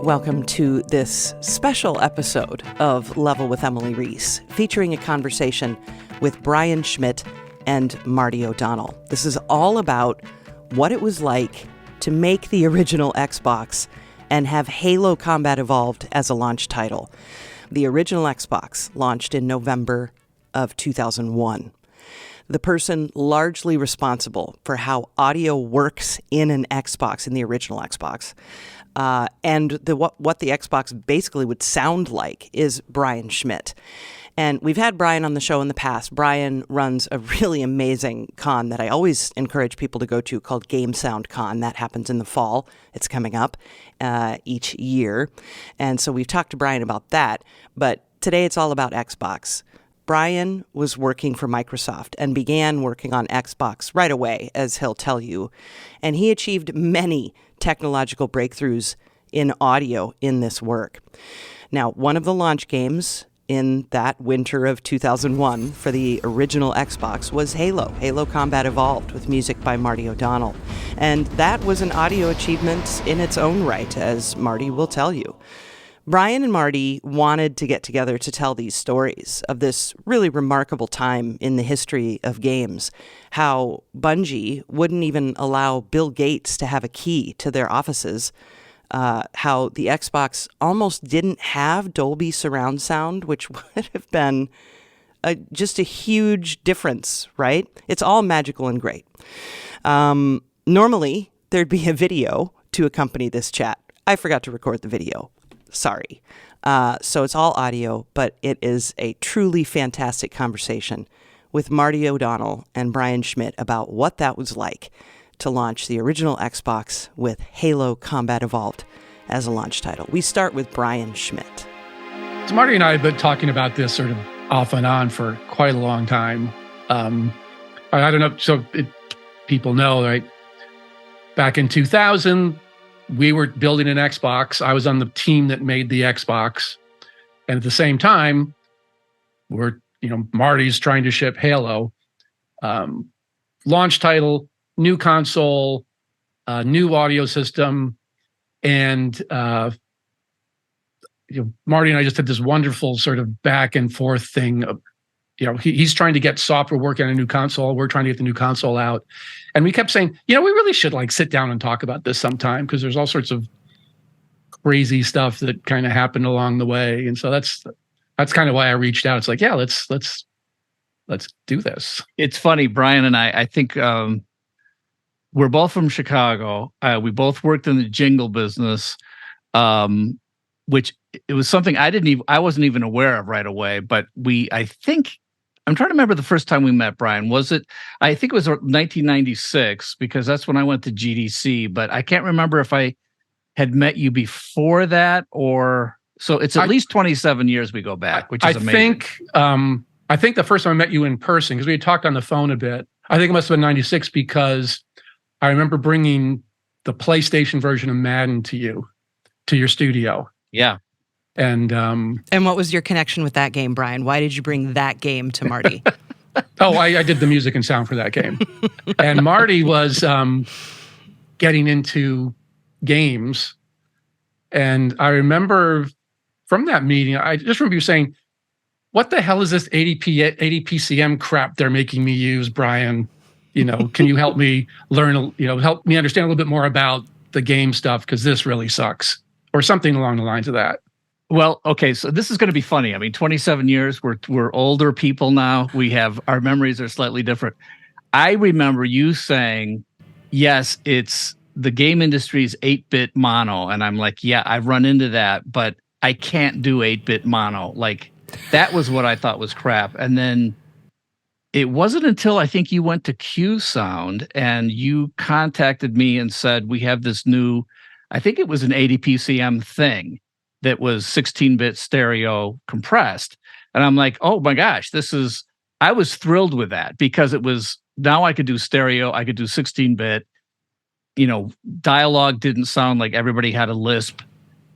Welcome to this special episode of Level with Emily Reese, featuring a conversation with Brian Schmidt and Marty O'Donnell. This is all about what it was like to make the original Xbox and have Halo Combat Evolved as a launch title. The original Xbox launched in November of 2001. The person largely responsible for how audio works in an Xbox, in the original Xbox, and what the Xbox basically would sound like is Brian Schmidt. And we've had Brian on the show in the past. Brian runs a really amazing con that I always encourage people to go to called Game Sound Con. That happens in the fall. It's coming up each year. And so we've talked to Brian about that. But today it's all about Xbox. Brian was working for Microsoft and began working on Xbox right away, as he'll tell you. And he achieved many technological breakthroughs in audio in this work. Now, one of the launch games in that winter of 2001 for the original Xbox was Halo Combat Evolved, with music by Marty O'Donnell. And that was an audio achievement in its own right, as Marty will tell you. Brian and Marty wanted to get together to tell these stories of this really remarkable time in the history of games, how Bungie wouldn't even allow Bill Gates to have a key to their offices, how the Xbox almost didn't have Dolby surround sound, which would have been just a huge difference, right? It's all magical and great. Normally, there'd be a video to accompany this chat. I forgot to record the video. Sorry. So it's all audio, but it is a truly fantastic conversation with Marty O'Donnell and Brian Schmidt about what that was like to launch the original Xbox with Halo Combat Evolved as a launch title. We start with Brian Schmidt. So Marty and I have been talking about this sort of off and on for quite a long time. I don't know, so people know, right? Back in 2000, we were building an Xbox. I was on the team that made the Xbox. And at the same time, Marty's trying to ship Halo. Launch title, new console, new audio system. And Marty and I just had this wonderful sort of back and forth thing of, he's trying to get software working on a new console. We're trying to get the new console out. And we kept saying, we really should sit down and talk about this sometime, because there's all sorts of crazy stuff that kind of happened along the way. And so that's kind of why I reached out. It's like, yeah, let's do this. It's funny, Brian and I think we're both from Chicago. We both worked in the jingle business, which it was something I wasn't even aware of right away. But I'm trying to remember the first time we met, Brian. I think it was 1996, because that's when I went to GDC, but I can't remember if I had met you before that so it's at least 27 years we go back, which is amazing. I think the first time I met you in person, because we had talked on the phone a bit, I think it must have been 96, because I remember bringing the PlayStation version of Madden to your studio. Yeah. And what was your connection with that game, Brian? Why did you bring that game to Marty? I did the music and sound for that game. And Marty was getting into games. And I remember from that meeting, I just remember you saying, what the hell is this 80 PCM crap they're making me use, Brian? Can you help me learn, help me understand a little bit more about the game stuff, because this really sucks, or something along the lines of that. Well, okay, so this is going to be funny. I mean, 27 years, we're older people now. Our memories are slightly different. I remember you saying, yes, it's the game industry's 8-bit mono. And I'm like, yeah, I've run into that, but I can't do 8-bit mono. That was what I thought was crap. And then it wasn't until I think you went to Q Sound and you contacted me and said, we have this new, I think it was an 80 PCM thing that was 16-bit stereo compressed. And I'm like, oh my gosh, I was thrilled with that, because it was, now I could do stereo, I could do 16-bit, dialogue didn't sound like everybody had a lisp.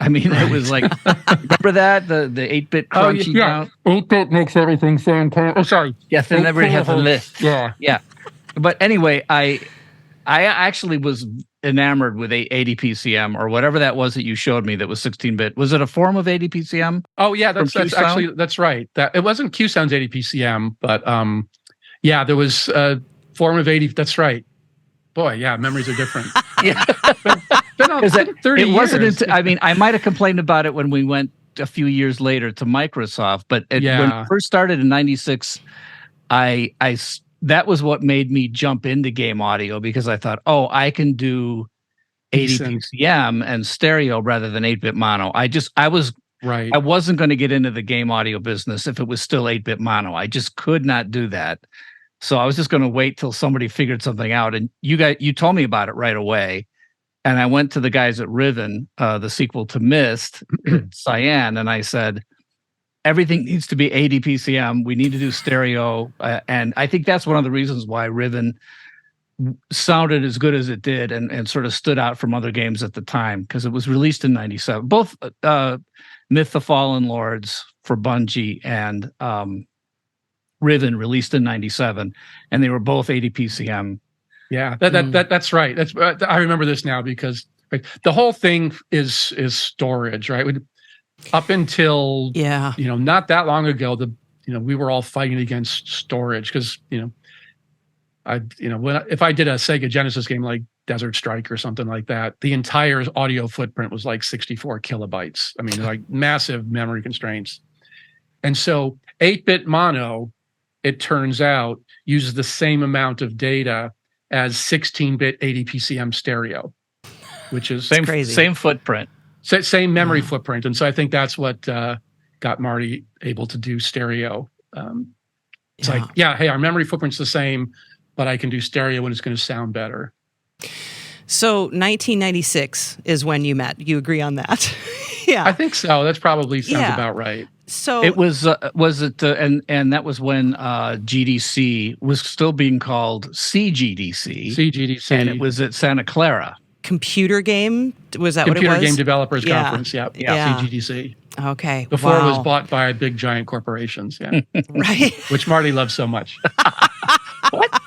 I mean, It was like, remember that? The 8-bit crunchy count? 8-bit makes everything sound cool. Oh, sorry. Yes, and everybody has a lisp. Yeah. Yeah. But anyway, I actually was enamored with 80 PCM or whatever that was that you showed me that was 16-bit. Was it a form of 80 PCM? Oh yeah, that's actually that's right. That it wasn't Q Sound's 80 PCM, but yeah, there was a form of 80. That's right. Boy, yeah, memories are different. Yeah, been on 30 it wasn't. years. I mean, I might have complained about it when we went a few years later to Microsoft, but when it first started in '96, I that was what made me jump into game audio, because I thought, oh, I can do 80 PCM and stereo rather than 8-bit mono. I wasn't going to get into the game audio business if it was still 8-bit mono. I just could not do that. So I was just going to wait till somebody figured something out. And you told me about it right away. And I went to the guys at Riven, the sequel to Myst, Cyan, and I said, everything needs to be 80 PCM. We need to do stereo. And I think that's one of the reasons why Riven sounded as good as it did and sort of stood out from other games at the time, because it was released in 97. Both Myth the Fallen Lords for Bungie and Riven released in 97, and they were both 80 PCM. Yeah, that's right. I remember this now, because the whole thing is storage, right? Up until not that long ago, we were all fighting against storage, because if I did a Sega Genesis game like Desert Strike or something like that, the entire audio footprint was like 64 kilobytes. I mean, like massive memory constraints. And so 8-bit mono, it turns out, uses the same amount of data as 16-bit 80 PCM stereo, which is same footprint. Same memory footprint. And so I think that's what got Marty able to do stereo. It's like, hey, our memory footprint's the same, but I can do stereo and it's going to sound better. So 1996 is when you met. You agree on that? Yeah. I think so. That's probably sounds about right. So it was and that was when GDC was still being called CGDC, and it was at Santa Clara. Computer game, was that Computer what it was? Game Developers Conference, yeah, CGDC. Okay. Before it was bought by big giant corporations, right. Which Marty loves so much. What?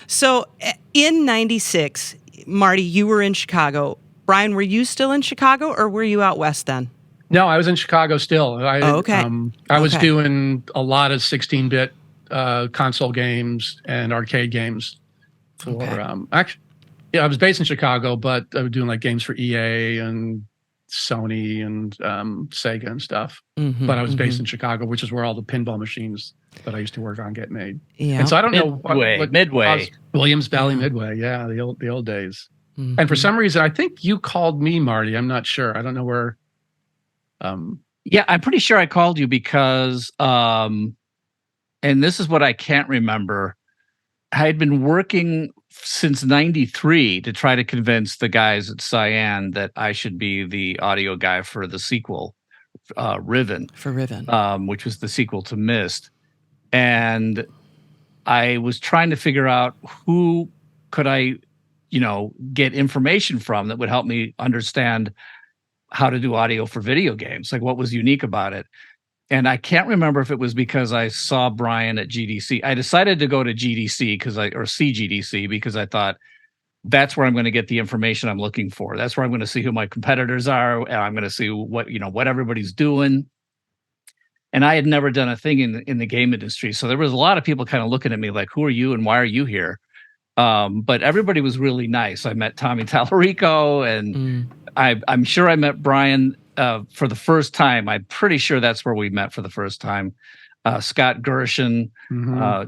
So in 96, Marty, you were in Chicago. Brian, were you still in Chicago, or were you out west then? No, I was in Chicago still. Okay. I was doing a lot of 16-bit console games and arcade games. Actually, I was based in Chicago, but I was doing like games for EA and Sony and Sega and stuff. But I was based in Chicago, which is where all the pinball machines that I used to work on get made. Yeah. And so I don't know what Midway. Williams Valley Midway. Yeah, the old days. And for some reason, I think you called me, Marty. I'm not sure. I don't know where. Yeah, I'm pretty sure I called you because, and this is what I can't remember. I had been working since 93 to try to convince the guys at Cyan that I should be the audio guy for the sequel, Riven. For Riven. Which was the sequel to Myst. And I was trying to figure out who could I, get information from that would help me understand how to do audio for video games, like what was unique about it. And I can't remember if it was because I saw Brian at GDC. I decided to go to GDC or CGDC because I thought that's where I'm going to get the information I'm looking for. That's where I'm going to see who my competitors are. And I'm going to see what everybody's doing. And I had never done a thing in the game industry. So there was a lot of people kind of looking at me like, who are you and why are you here? But everybody was really nice. I met Tommy Tallarico, and I'm sure I met Brian for the first time. I'm pretty sure that's where we met for the first time. Scott Gershon,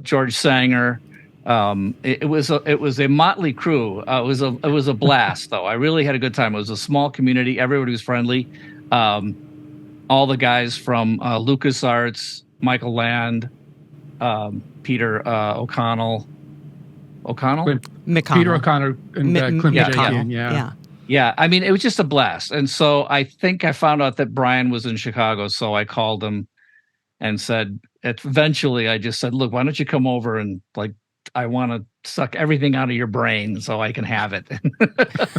George Sanger. It was a motley crew. It was a blast, though. I really had a good time. It was a small community. Everybody was friendly. All the guys from LucasArts, Michael Land, Peter O'Connell. Peter O'Connor and Clint Jakian. Yeah, I mean, it was just a blast. And so I think I found out that Brian was in Chicago, so I called him and said, eventually I just said, look, why don't you come over and I want to suck everything out of your brain so I can have it.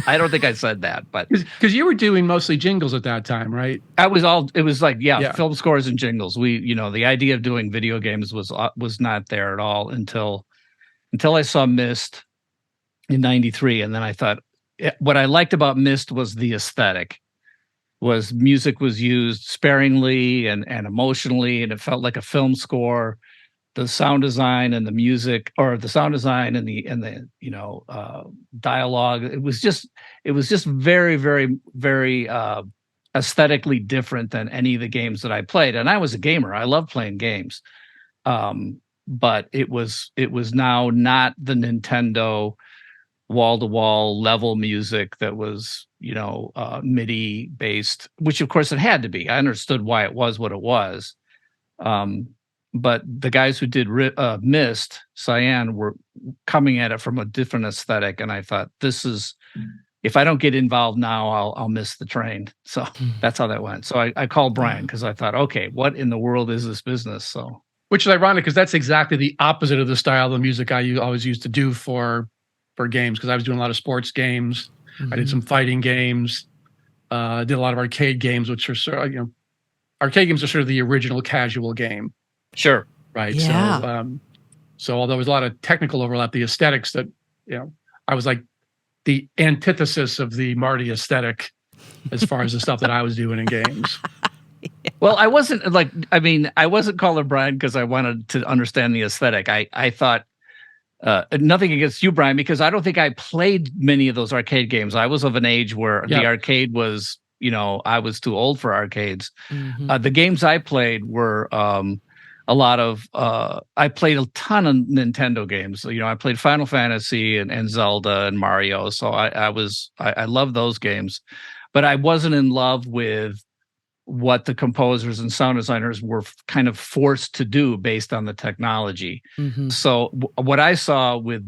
I don't think I said that, but because you were doing mostly jingles at that time, right? It was film scores and jingles. The idea of doing video games was not there at all until I saw Myst, in 93. And then I thought, what I liked about Myst was the aesthetic. Was music was used sparingly and emotionally, and it felt like a film score. The sound design and the music, or the sound design and the dialogue. It was just very, very, very aesthetically different than any of the games that I played. And I was a gamer. I love playing games. But it was now not the Nintendo wall-to-wall level music that was, MIDI based, which of course it had to be. I understood why it was what it was. But the guys who did Myst, Cyan, were coming at it from a different aesthetic. And I thought, if I don't get involved now, I'll miss the train. So that's how that went. So I called Brian because I thought, okay, what in the world is this business? So, which is ironic because that's exactly the opposite of the style of music I always used to do for games, because I was doing a lot of sports games. I did some fighting games. Did a lot of arcade games, which are sort of, arcade games are sort of the original casual game. Sure. Right. Yeah. So although there was a lot of technical overlap, the aesthetics that, I was like the antithesis of the Marty aesthetic as far as the stuff that I was doing in games. Well, I wasn't calling Brian because I wanted to understand the aesthetic. I thought, nothing against you, Brian, because I don't think I played many of those arcade games. I was of an age where the arcade was, I was too old for arcades. The games I played were a lot of, I played a ton of Nintendo games. I played Final Fantasy and Zelda and Mario. So I love those games, but I wasn't in love with what the composers and sound designers were kind of forced to do based on the technology. So what I saw with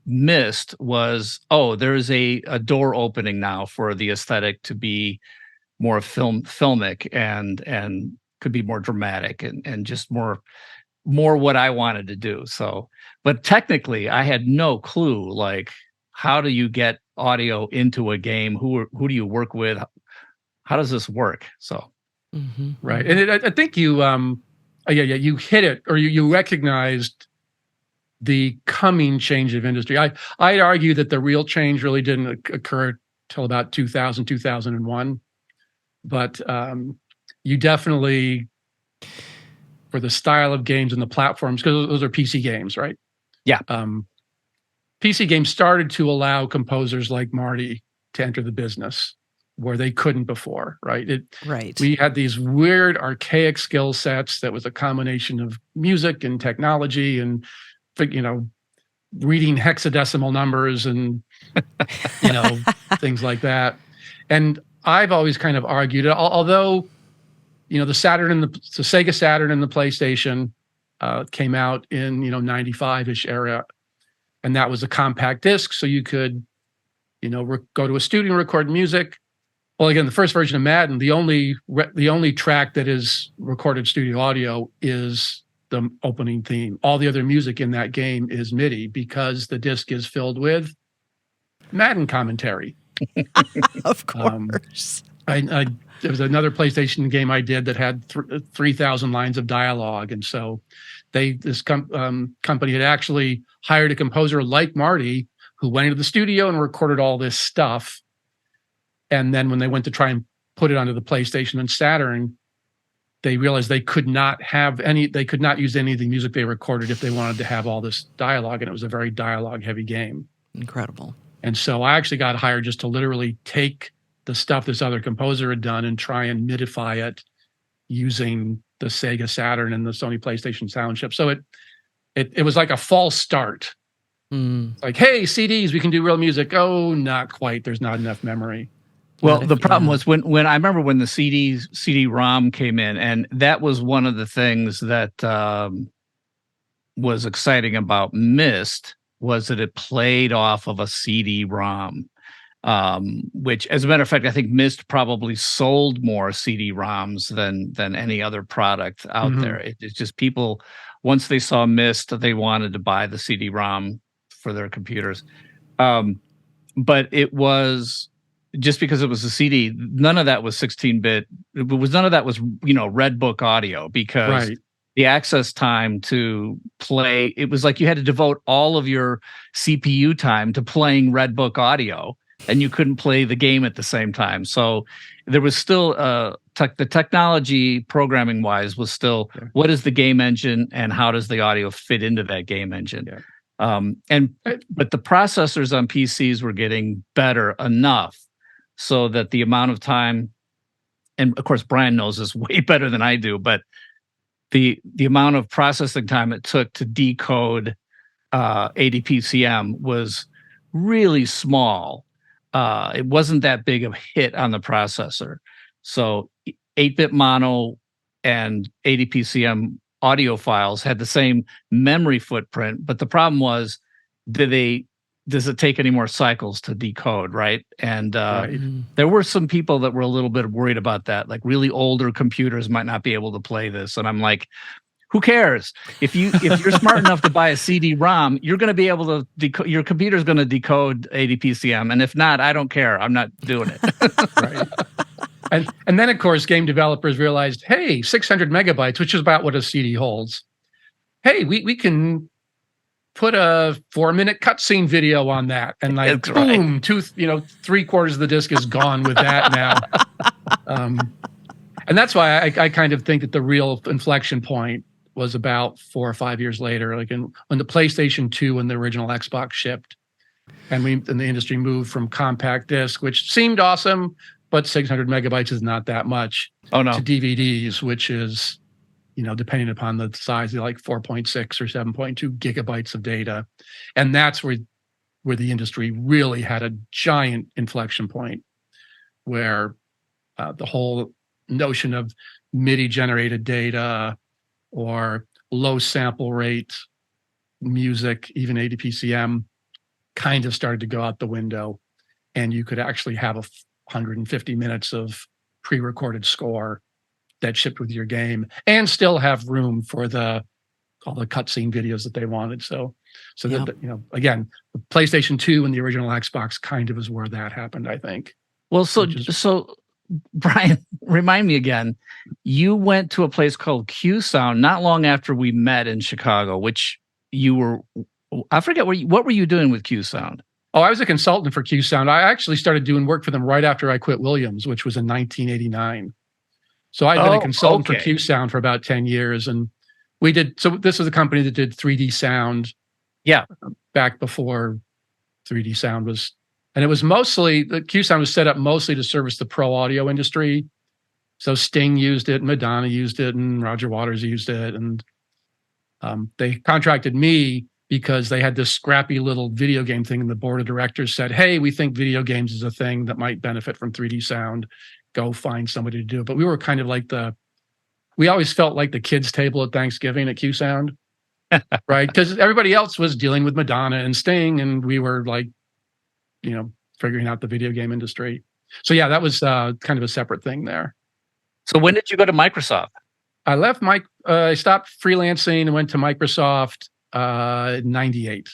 Myst was, there's a door opening now for the aesthetic to be more filmic and could be more dramatic and just more what I wanted to do. So, but technically I had no clue, like, how do you get audio into a game? Who do you work with? How does this work? So. Right. And I think you, you hit it, or you recognized the coming change of industry. I'd argue that the real change really didn't occur till about 2000, 2001. But you definitely, for the style of games and the platforms, because those are PC games, right? Yeah. PC games started to allow composers like Marty to enter the business where they couldn't before, right? Right. We had these weird archaic skill sets that was a combination of music and technology and, reading hexadecimal numbers and, things like that. And I've always kind of argued, although, the Sega Saturn and the PlayStation came out in, 95-ish era, and that was a compact disc, so you could, go to a studio and record music. Well, again, the first version of Madden, the only track that is recorded studio audio is the opening theme. All the other music in that game is MIDI because the disc is filled with Madden commentary. Of course. There was another PlayStation game I did that had 3,000 lines of dialogue, and so this company had actually hired a composer like Marty who went into the studio and recorded all this stuff. And then when they went to try and put it onto the PlayStation and Saturn, they realized they could not use any of the music they recorded if they wanted to have all this dialogue. And it was a very dialogue heavy game. Incredible. And so I actually got hired just to literally take the stuff this other composer had done and try and midify it using the Sega Saturn and the Sony PlayStation sound chip. So it was like a false start. Like, hey, CDs, we can do real music. Oh, not quite. There's not enough memory. Well, the problem was when I remember when the CD-ROM came in, and that was one of the things that was exciting about Myst, was that it played off of a CD-ROM, which, as a matter of fact, I think Myst probably sold more CD-ROMs than any other product out there. It's just people, once they saw Myst, they wanted to buy the CD-ROM for their computers. But it was... just because it was a CD, none of that was 16-bit. None of that was, Red Book audio, because the access time to play. It was like you had to devote all of your CPU time to playing Red Book audio, and you couldn't play the game at the same time. So there was still the technology programming wise was still what is the game engine and how does the audio fit into that game engine. But the processors on PCs were getting better enough so that the amount of time, and of course Brian knows this way better than I do, but the amount of processing time it took to decode ADPCM was really small. It wasn't that big of a hit on the processor. So 8-bit mono and ADPCM audio files had the same memory footprint, but the problem was, does it take any more cycles to decode, right? And there were some people that were a little bit worried about that, like really older computers might not be able to play this. And I'm like, who cares? If you're smart enough to buy a CD-ROM, you're going to be able to your computer's going to decode ADPCM, and if not, I don't care. I'm not doing it. Right. And then of course game developers realized, hey, 600 megabytes, which is about what a CD holds. Hey, we can put a 4-minute cutscene video on that, and like boom, 3/4 of the disc is gone with that now. And that's why I kind of think that the real inflection point was about 4 or 5 years later, like when the PlayStation 2 and the original Xbox shipped, and the industry moved from compact disc, which seemed awesome, but 600 megabytes is not that much. Oh no. To DVDs, which is, depending upon the size, like 4.6 or 7.2 gigabytes of data, and that's where the industry really had a giant inflection point, where the whole notion of MIDI generated data or low sample rate music, even ADPCM, kind of started to go out the window, and you could actually have 150 minutes of pre-recorded score that shipped with your game and still have room for all the cutscene videos that they wanted. So that, again, the PlayStation 2 and the original Xbox kind of is where that happened, I think. Well, so Brian, remind me again, you went to a place called Q Sound not long after we met in Chicago, which I forget what were you doing with Q Sound? Oh, I was a consultant for Q Sound. I actually started doing work for them right after I quit Williams, which was in 1989. So I'd been a consultant for Q Sound for about 10 years. And this was a company that did 3D sound. Yeah. Back before 3D sound was, and it was the Q Sound was set up mostly to service the pro audio industry. So Sting used it, Madonna used it, and Roger Waters used it. And they contracted me because they had this scrappy little video game thing, and the board of directors said, hey, we think video games is a thing that might benefit from 3D sound. Go find somebody to do it. But we were kind of like we always felt like the kids' table at Thanksgiving at Q Sound, right? Because everybody else was dealing with Madonna and Sting, and we were like, figuring out the video game industry. So yeah, that was kind of a separate thing there. So when did you go to Microsoft? I left I stopped freelancing and went to Microsoft in 98.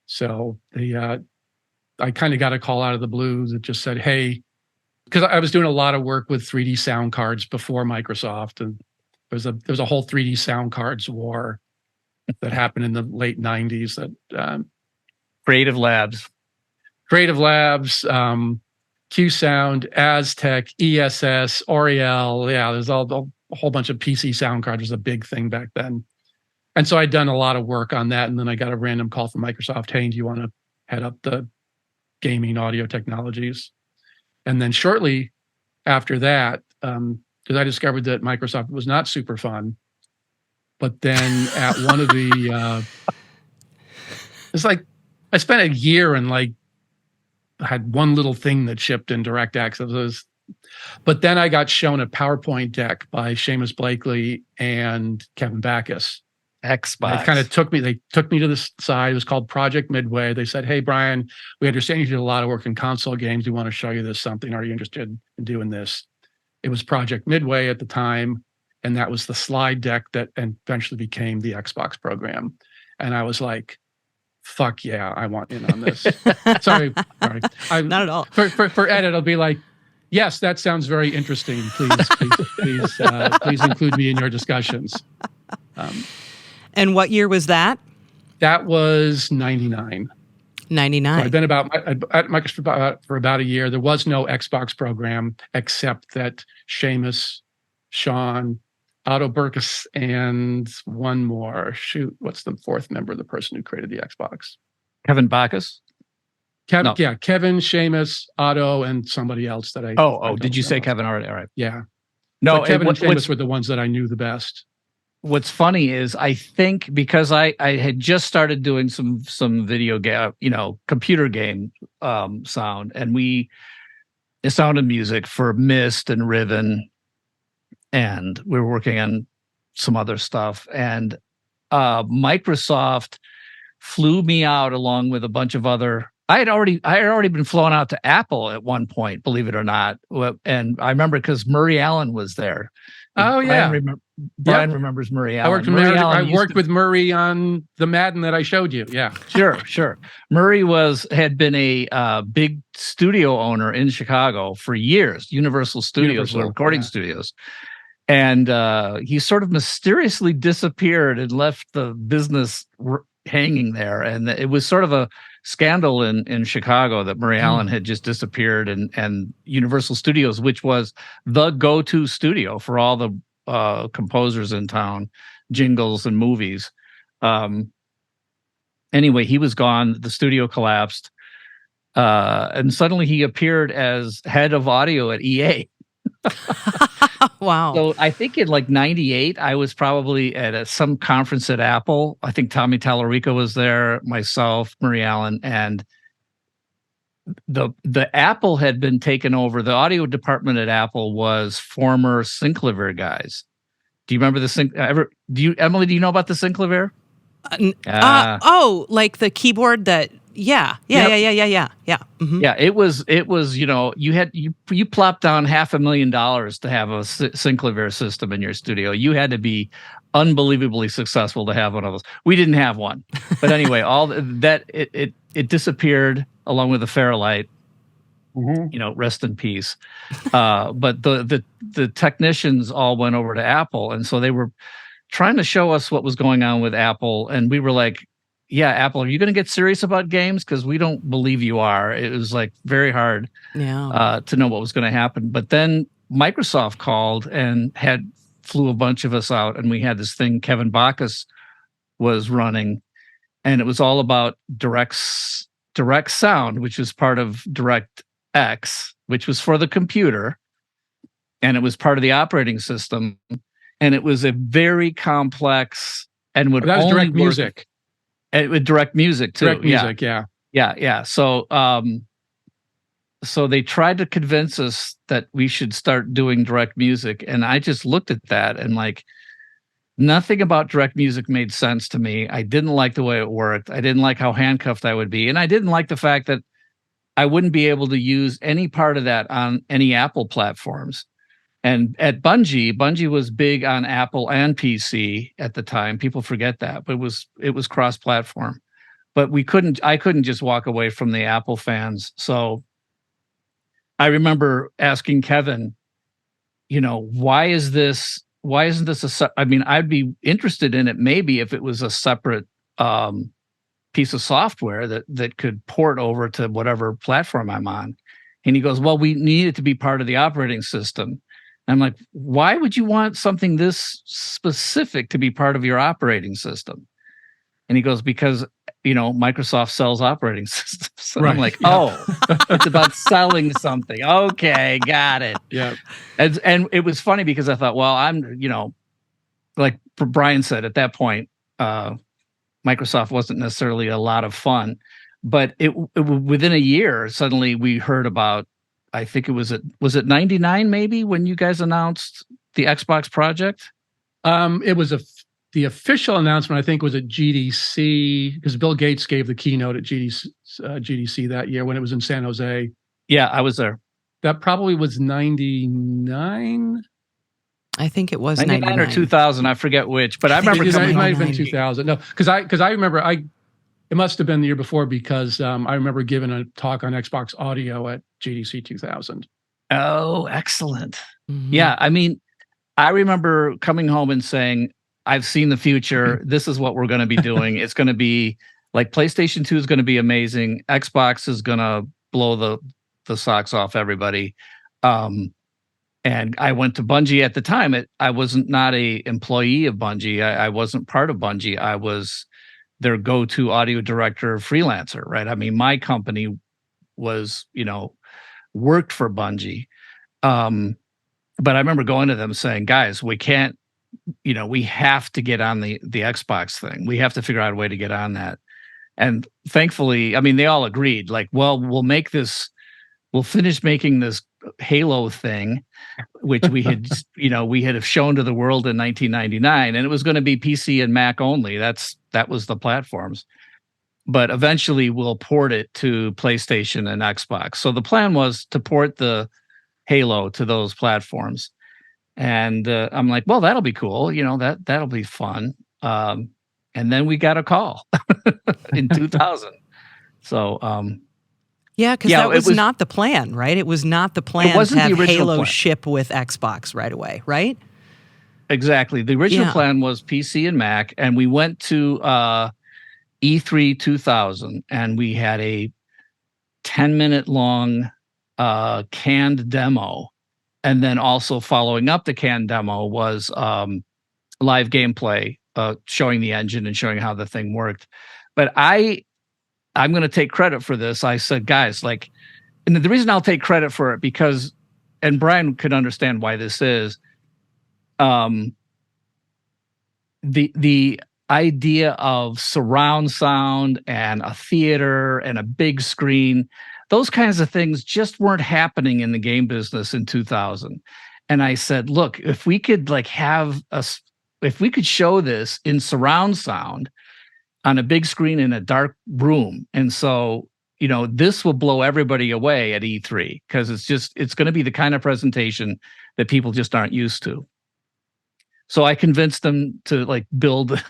So I kind of got a call out of the blue that just said, hey, because I was doing a lot of work with 3D sound cards before Microsoft, and there was a whole 3D sound cards war that happened in the late 90s. That Creative Labs, Q Sound, Aztec, ESS, Oriel. Yeah, there's a whole bunch of PC sound cards. Was a big thing back then. And so I'd done a lot of work on that. And then I got a random call from Microsoft. Hey, do you want to head up the gaming audio technologies? And then shortly after that, because I discovered that Microsoft was not super fun. But then at one of it's like I spent a year and had one little thing that shipped in direct access. But then I got shown a PowerPoint deck by Seamus Blakely and Kevin Backus. Xbox. They took me to the side. It was called Project Midway. They said, hey, Brian, we understand you did a lot of work in console games. We want to show you this something. Are you interested in doing this? It was Project Midway at the time. And that was the slide deck that eventually became the Xbox program. And I was like, fuck yeah, I want in on this. Sorry. Not at all. For Ed, it'll be like, Yes, that sounds very interesting. Please include me in your discussions. And what year was that? That was 99. 99. So I'd been at Microsoft for about a year. There was no Xbox program except that Seamus, Sean, Otto Burkus, and one more. Shoot, what's the fourth member? The person who created the Xbox? Kevin Bacchus? No. Yeah, Kevin, Seamus, Otto, and somebody else that I. Did you say Kevin already? All right. Yeah. No, so Kevin and Seamus were the ones that I knew the best. What's funny is I think because I had just started doing some video game, computer game sound, and sound and music for Myst and Riven, and we were working on some other stuff, and Microsoft flew me out along with a bunch of other. I had already been flown out to Apple at one point, believe it or not, and I remember because Murray Allen was there. Oh yeah, Brian remembers Murray Allen. I worked with Murray on the Madden that I showed you. Yeah, sure. Murray had been a big studio owner in Chicago for years, Universal Studios, recording studios, and he sort of mysteriously disappeared and left the business hanging there, and it was sort of a scandal in Chicago that Murray Allen had just disappeared, and Universal Studios, which was the go-to studio for all the composers in town, jingles and movies. Anyway, he was gone. The studio collapsed, and suddenly he appeared as head of audio at EA. Wow. So I think in like 98, I was probably at some conference at Apple. I think Tommy Tallarico was there, myself, Murray Allen, and the Apple had been taken over. The audio department at Apple was former Synclavier guys. Do you remember the Emily, do you know about the Synclavier? Like the keyboard that. Yeah. Mm-hmm. Yeah, it was, you plopped down $500,000 to have a Synclavier system in your studio. You had to be unbelievably successful to have one of those. We didn't have one. But anyway, all that it disappeared along with the Fairlight. Mm-hmm. Rest in peace. But the technicians all went over to Apple, and so they were trying to show us what was going on with Apple, and we were like, yeah, Apple, are you going to get serious about games? Because we don't believe you are. It was like very hard to know what was going to happen. But then Microsoft called and flew a bunch of us out, and we had this thing Kevin Bacchus was running, and it was all about direct sound, which was part of DirectX, which was for the computer, and it was part of the operating system, and it was a very complex and would that was only direct music. It would direct music too. Direct music, yeah. So they tried to convince us that we should start doing direct music, and I just looked at that and like nothing about direct music made sense to me. I didn't like the way it worked. I didn't like how handcuffed I would be, and I didn't like the fact that I wouldn't be able to use any part of that on any Apple platforms. And at Bungie was big on Apple and PC at the time. People forget that, but it was cross-platform. But I couldn't just walk away from the Apple fans. So I remember asking Kevin, why isn't this I'd be interested in it maybe if it was a separate piece of software that could port over to whatever platform I'm on. And he goes, well, we need it to be part of the operating system. I'm like, why would you want something this specific to be part of your operating system? And he goes, because, Microsoft sells operating systems. So right. I'm like, it's about selling something. Okay, got it. Yeah. And it was funny because I thought, well, I'm, like Brian said, at that point, Microsoft wasn't necessarily a lot of fun, but it within a year, suddenly we heard about, I think was it 99 maybe when you guys announced the Xbox project? It was the official announcement, I think, was at GDC because Bill Gates gave the keynote at GDC that year when it was in San Jose. Yeah, I was there. That probably was 99. I think it was 99 or 2000. I forget which, but I remember it might have been 2000. No, because I remember it must have been the year before because I remember giving a talk on Xbox Audio at GDC 2000. Oh, excellent. Mhm. Yeah, I mean, I remember coming home and saying, I've seen the future. This is what we're going to be doing. It's going to be like PlayStation 2 is going to be amazing. Xbox is going to blow the socks off everybody. And I went to Bungie at the time. I wasn't not a employee of Bungie. I wasn't part of Bungie. I was their go-to audio director freelancer, right? I mean, my company was, worked for Bungie. But I remember going to them saying, guys, we can't, we have to get on the Xbox thing. We have to figure out a way to get on that. And thankfully, I mean, they all agreed, like, well, we'll finish making this Halo thing, which we had, we had shown to the world in 1999, and it was going to be PC and Mac only. That was the platforms. But eventually we'll port it to PlayStation and Xbox. So the plan was to port the Halo to those platforms. And I'm like, well, that'll be cool. That'll be fun. And then we got a call in 2000. So, yeah, because that was not the plan, right? It was not the plan to have Halo ship with Xbox right away, right? Exactly. The original plan was PC and Mac, and we went to E3 2000, and we had a 10-minute long canned demo. And then also following up the canned demo was live gameplay, showing the engine and showing how the thing worked. But I'm going to take credit for this. I said, guys, and the reason I'll take credit for it and Brian could understand why this is, the idea of surround sound and a theater and a big screen, those kinds of things just weren't happening in the game business in 2000. And I said, look, if we could if we could show this in surround sound on a big screen in a dark room. And so, this will blow everybody away at E3 because it's going to be the kind of presentation that people just aren't used to. So I convinced them to build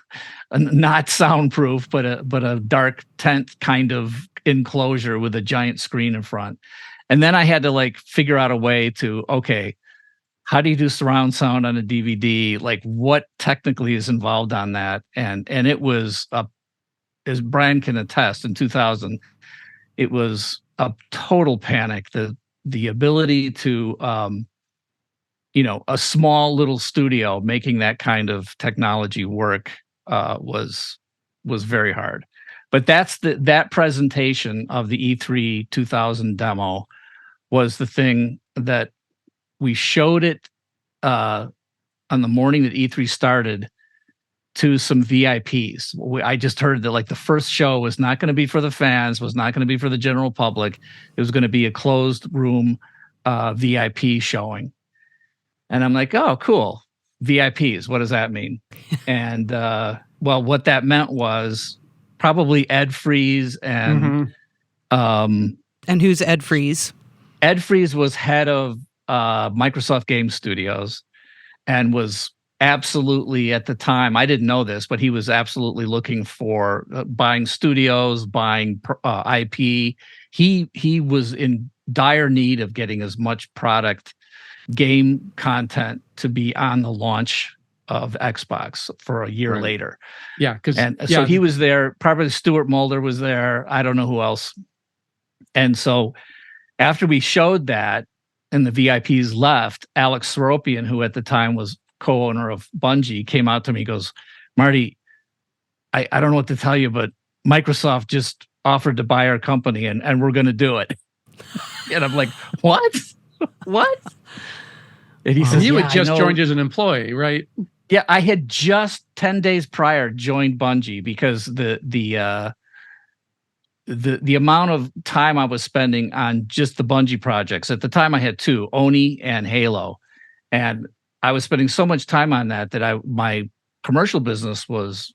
a not soundproof, but a dark tent kind of enclosure with a giant screen in front. And then I had to figure out a way to, okay, how do you do surround sound on a DVD? What technically is involved on that? And it was as Brian can attest, in 2000, it was a total panic. The ability to a small little studio making that kind of technology work was very hard. But that presentation of the E3 2000 demo was the thing that we showed it on the morning that E3 started to some VIPs. I just heard that the first show was not going to be for the fans, was not going to be for the general public. It was going to be a closed room VIP showing. And I'm like, oh, cool. VIPs. What does that mean? And what that meant was probably Ed Freeze and and who's Ed Freeze? Ed Freeze was head of Microsoft Game Studios and was absolutely, at the time, I didn't know this, but he was absolutely looking for buying studios, buying IP. He was in dire need of getting as much game content to be on the launch of Xbox for a year later. Yeah. So he was there. Probably Stuart Mulder was there. I don't know who else. And so after we showed that and the VIPs left, Alex Seropian, who at the time was co-owner of Bungie, came out to me, goes, Marty, I don't know what to tell you, but Microsoft just offered to buy our company and we're going to do it. And I'm like, what? What? And he says, you had just joined as an employee, right? Yeah, I had just 10 days prior joined Bungie because the amount of time I was spending on just the Bungie projects. At the time I had two, Oni and Halo. And I was spending so much time on that my commercial business was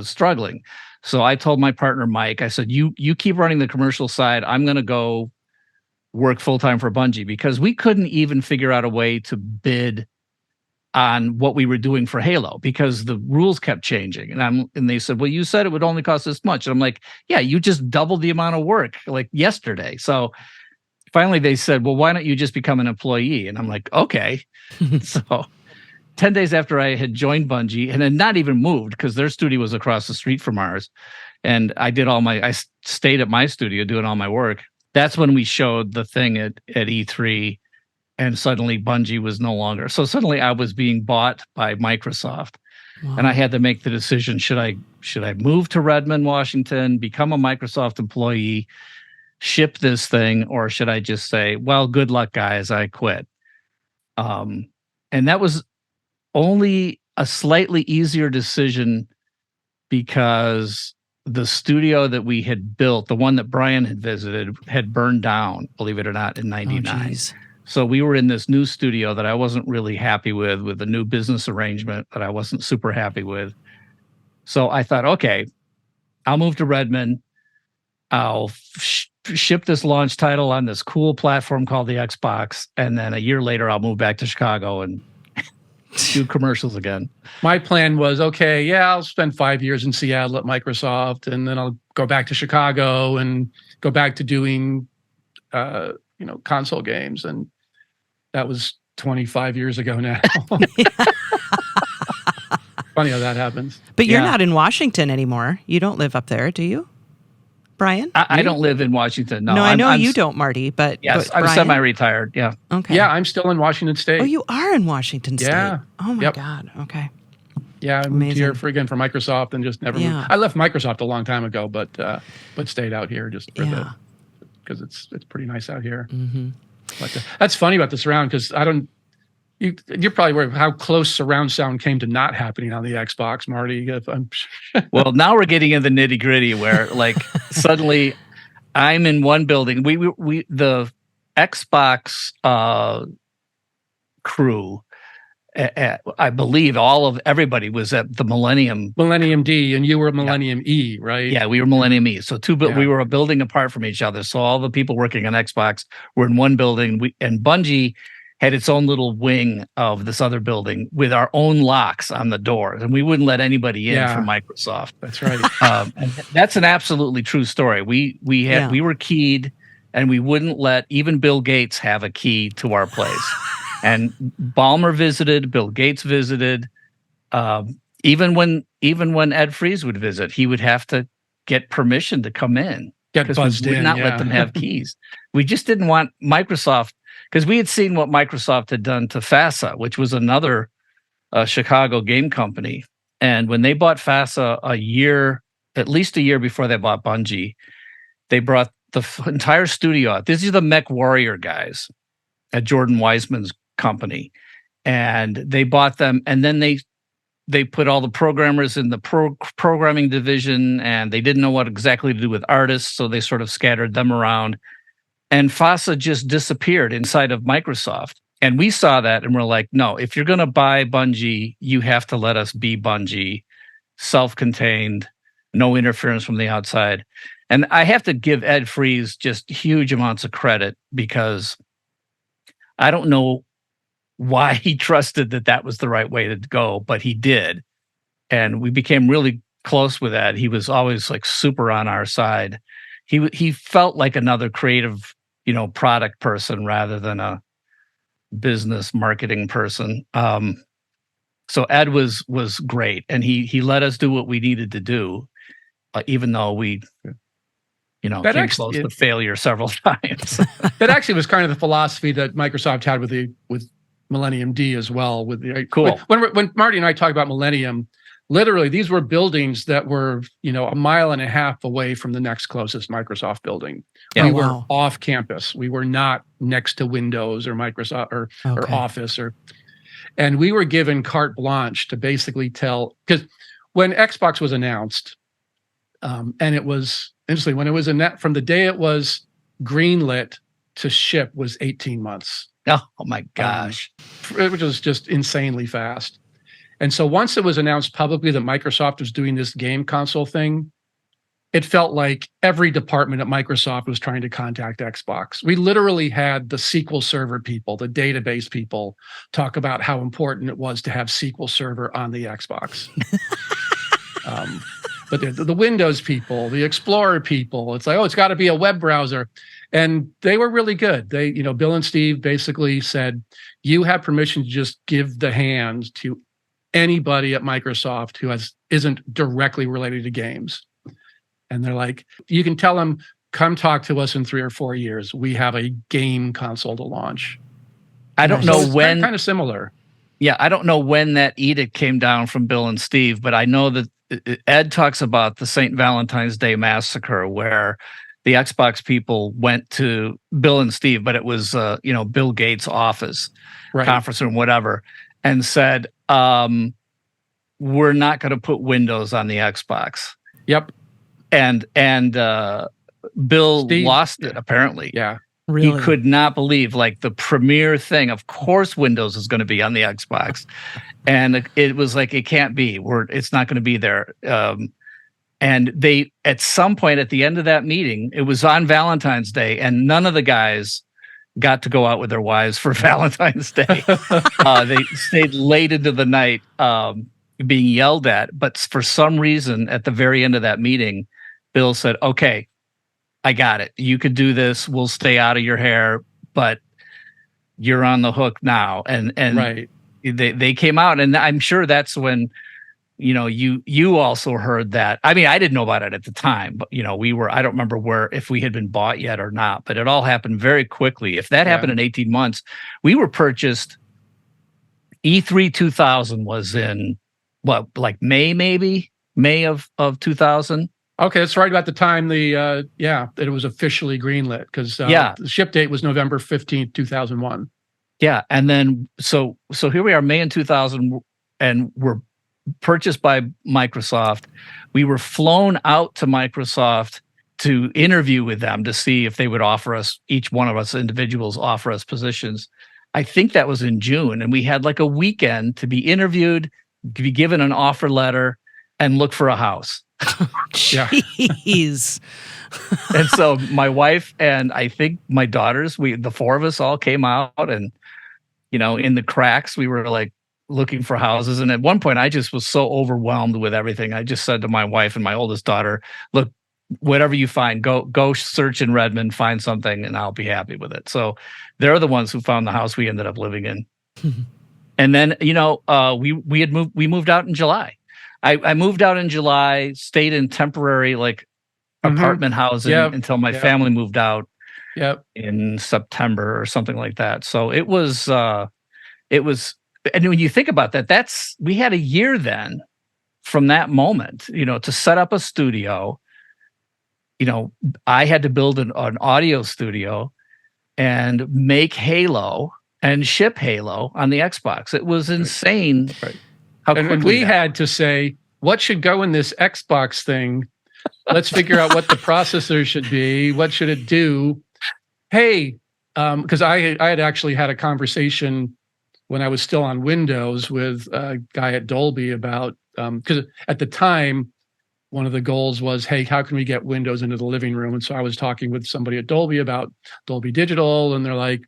struggling. So I told my partner, Mike, I said, you keep running the commercial side. I'm going to go work full-time for Bungie because we couldn't even figure out a way to bid on what we were doing for Halo because the rules kept changing. And they said, well, you said it would only cost this much. And I'm like, yeah, you just doubled the amount of work yesterday. So finally they said, well, why don't you just become an employee? And I'm like, okay. So 10 days after I had joined Bungie and had not even moved because their studio was across the street from ours. And I stayed at my studio doing all my work. That's when we showed the thing at E3, and suddenly Bungie was no longer. So suddenly I was being bought by Microsoft. Wow. And I had to make the decision, should I move to Redmond, Washington, become a Microsoft employee, ship this thing, or should I just say, well, good luck, guys, I quit. And that was only a slightly easier decision because the studio that we had built, the one that Brian had visited, had burned down, believe it or not, in 99. Oh, so we were in this new studio that I wasn't really happy with a new business arrangement that I wasn't super happy with. So I thought, okay, I'll move to Redmond. I'll ship this launch title on this cool platform called the Xbox. And then a year later, I'll move back to Chicago and do commercials again. My plan was, okay, yeah, I'll spend 5 years in Seattle at Microsoft, and then I'll go back to Chicago and go back to doing, console games. And that was 25 years ago now. Funny how that happens. But you're not in Washington anymore. You don't live up there, do you, Brian? I don't live in Washington. No, I know you don't, Marty. But yes, but I'm Brian? semi-retired. Yeah. Okay. Yeah, I'm still in Washington State. Oh, you are in Washington State. Yeah. Oh my God. Okay. Yeah, I moved here for Microsoft and just never moved. I left Microsoft a long time ago, but stayed out here just for because it's pretty nice out here. Mm-hmm. But that's funny about the surround because you're probably aware of how close surround sound came to not happening on the Xbox, Marty. Well, now we're getting into the nitty gritty where like suddenly I'm in one building. We the Xbox crew. I believe everybody was at the Millennium D, and you were Millennium E, right? Yeah, we were Millennium E. So we were a building apart from each other. So all the people working on Xbox were in one building. And Bungie had its own little wing of this other building with our own locks on the doors, and we wouldn't let anybody in from Microsoft. That's right. And that's an absolutely true story. We were keyed, and we wouldn't let even Bill Gates have a key to our place. And Ballmer visited, Bill Gates visited. Even when Ed Freeze would visit, he would have to get permission to come in because we would not let them have keys. We just didn't want Microsoft, because we had seen what Microsoft had done to FASA, which was another Chicago game company. And when they bought FASA at least a year before they bought Bungie, they brought the entire studio out. These are the Mech Warrior guys at Jordan Weisman's company, and they bought them, and then they put all the programmers in the programming division, and they didn't know what exactly to do with artists, so they sort of scattered them around, and FASA just disappeared inside of Microsoft. And we saw that, and we're like, no, if you're going to buy Bungie, you have to let us be Bungie, self-contained, no interference from the outside. And I have to give Ed Freeze just huge amounts of credit, because I don't know why he trusted that was the right way to go, but he did. And we became really close with Ed. He was always like super on our side. He felt like another creative, product person rather than a business marketing person. So Ed was great, and he let us do what we needed to do, even though we came close to failure several times. That actually was kind of the philosophy that Microsoft had with Millennium D as well. Cool. When Marty and I talk about Millennium, literally these were buildings that were a mile and a half away from the next closest Microsoft building. Yeah. We were off campus. We were not next to Windows or Microsoft or Office and we were given carte blanche to basically tell, because when Xbox was announced, and it was interesting when it was from the day it was greenlit to ship was 18 months. Oh my gosh. Which was just insanely fast. And so once it was announced publicly that Microsoft was doing this game console thing, it felt like every department at Microsoft was trying to contact Xbox. We literally had the SQL Server people, the database people, talk about how important it was to have SQL Server on the Xbox. but the Windows people, the Explorer people, it's like, oh, it's got to be a web browser. And they were really good. They, Bill and Steve basically said, you have permission to just give the hand to anybody at Microsoft who isn't directly related to games. And they're like, you can tell them, come talk to us in 3 or 4 years. We have a game console to launch. I don't know when. Kind of similar. Yeah, I don't know when that edict came down from Bill and Steve, but I know that Ed talks about the St. Valentine's Day massacre where the Xbox people went to Bill and Steve, but it was, Bill Gates' office, conference room, whatever, and said, we're not going to put Windows on the Xbox. Yep. And Bill lost it, apparently. Yeah. Really? He could not believe, like, the premier thing. Of course, Windows is going to be on the Xbox, and it was like, it can't be. It's not going to be there. And they, at some point at the end of that meeting, it was on Valentine's Day, and none of the guys got to go out with their wives for Valentine's Day. They stayed late into the night, being yelled at. But for some reason, at the very end of that meeting, Bill said, "Okay, I got it. You could do this. We'll stay out of your hair, but you're on the hook now." And right. They came out, and I'm sure that's when, you also heard that. I mean, I didn't know about it at the time, but I don't remember if we had been bought yet or not, but it all happened very quickly. If that happened in 18 months, we were purchased. E3 2000 was in May of 2000. Okay, that's right about the time that it was officially greenlit, because the ship date was November 15th, 2001. Yeah, and then so here we are, May in 2000, and we're purchased by Microsoft. We were flown out to Microsoft to interview with them to see if they would offer us, each one of us individuals, offer us positions. I think that was in June, and we had like a weekend to be interviewed, to be given an offer letter, and look for a house. Jeez. And so my wife and I think my daughters, the 4 of us all came out, and in the cracks we were like looking for houses. And at one point I just was so overwhelmed with everything. I just said to my wife and my oldest daughter, "Look, whatever you find, go search in Redmond, find something, and I'll be happy with it." So they're the ones who found the house we ended up living in. And then we moved out in July. I moved out in July, stayed in temporary apartment housing until my family moved out in September or something like that. So it was, and when you think about that, we had a year then from that moment, to set up a studio. I had to build an audio studio and make Halo and ship Halo on the Xbox. It was insane. Right. And we had to say, what should go in this Xbox thing? Let's figure out what the processor should be. What should it do? Hey, because I had actually had a conversation when I was still on Windows with a guy at Dolby about, because at the time, one of the goals was, hey, how can we get Windows into the living room? And so I was talking with somebody at Dolby about Dolby Digital, and they're like,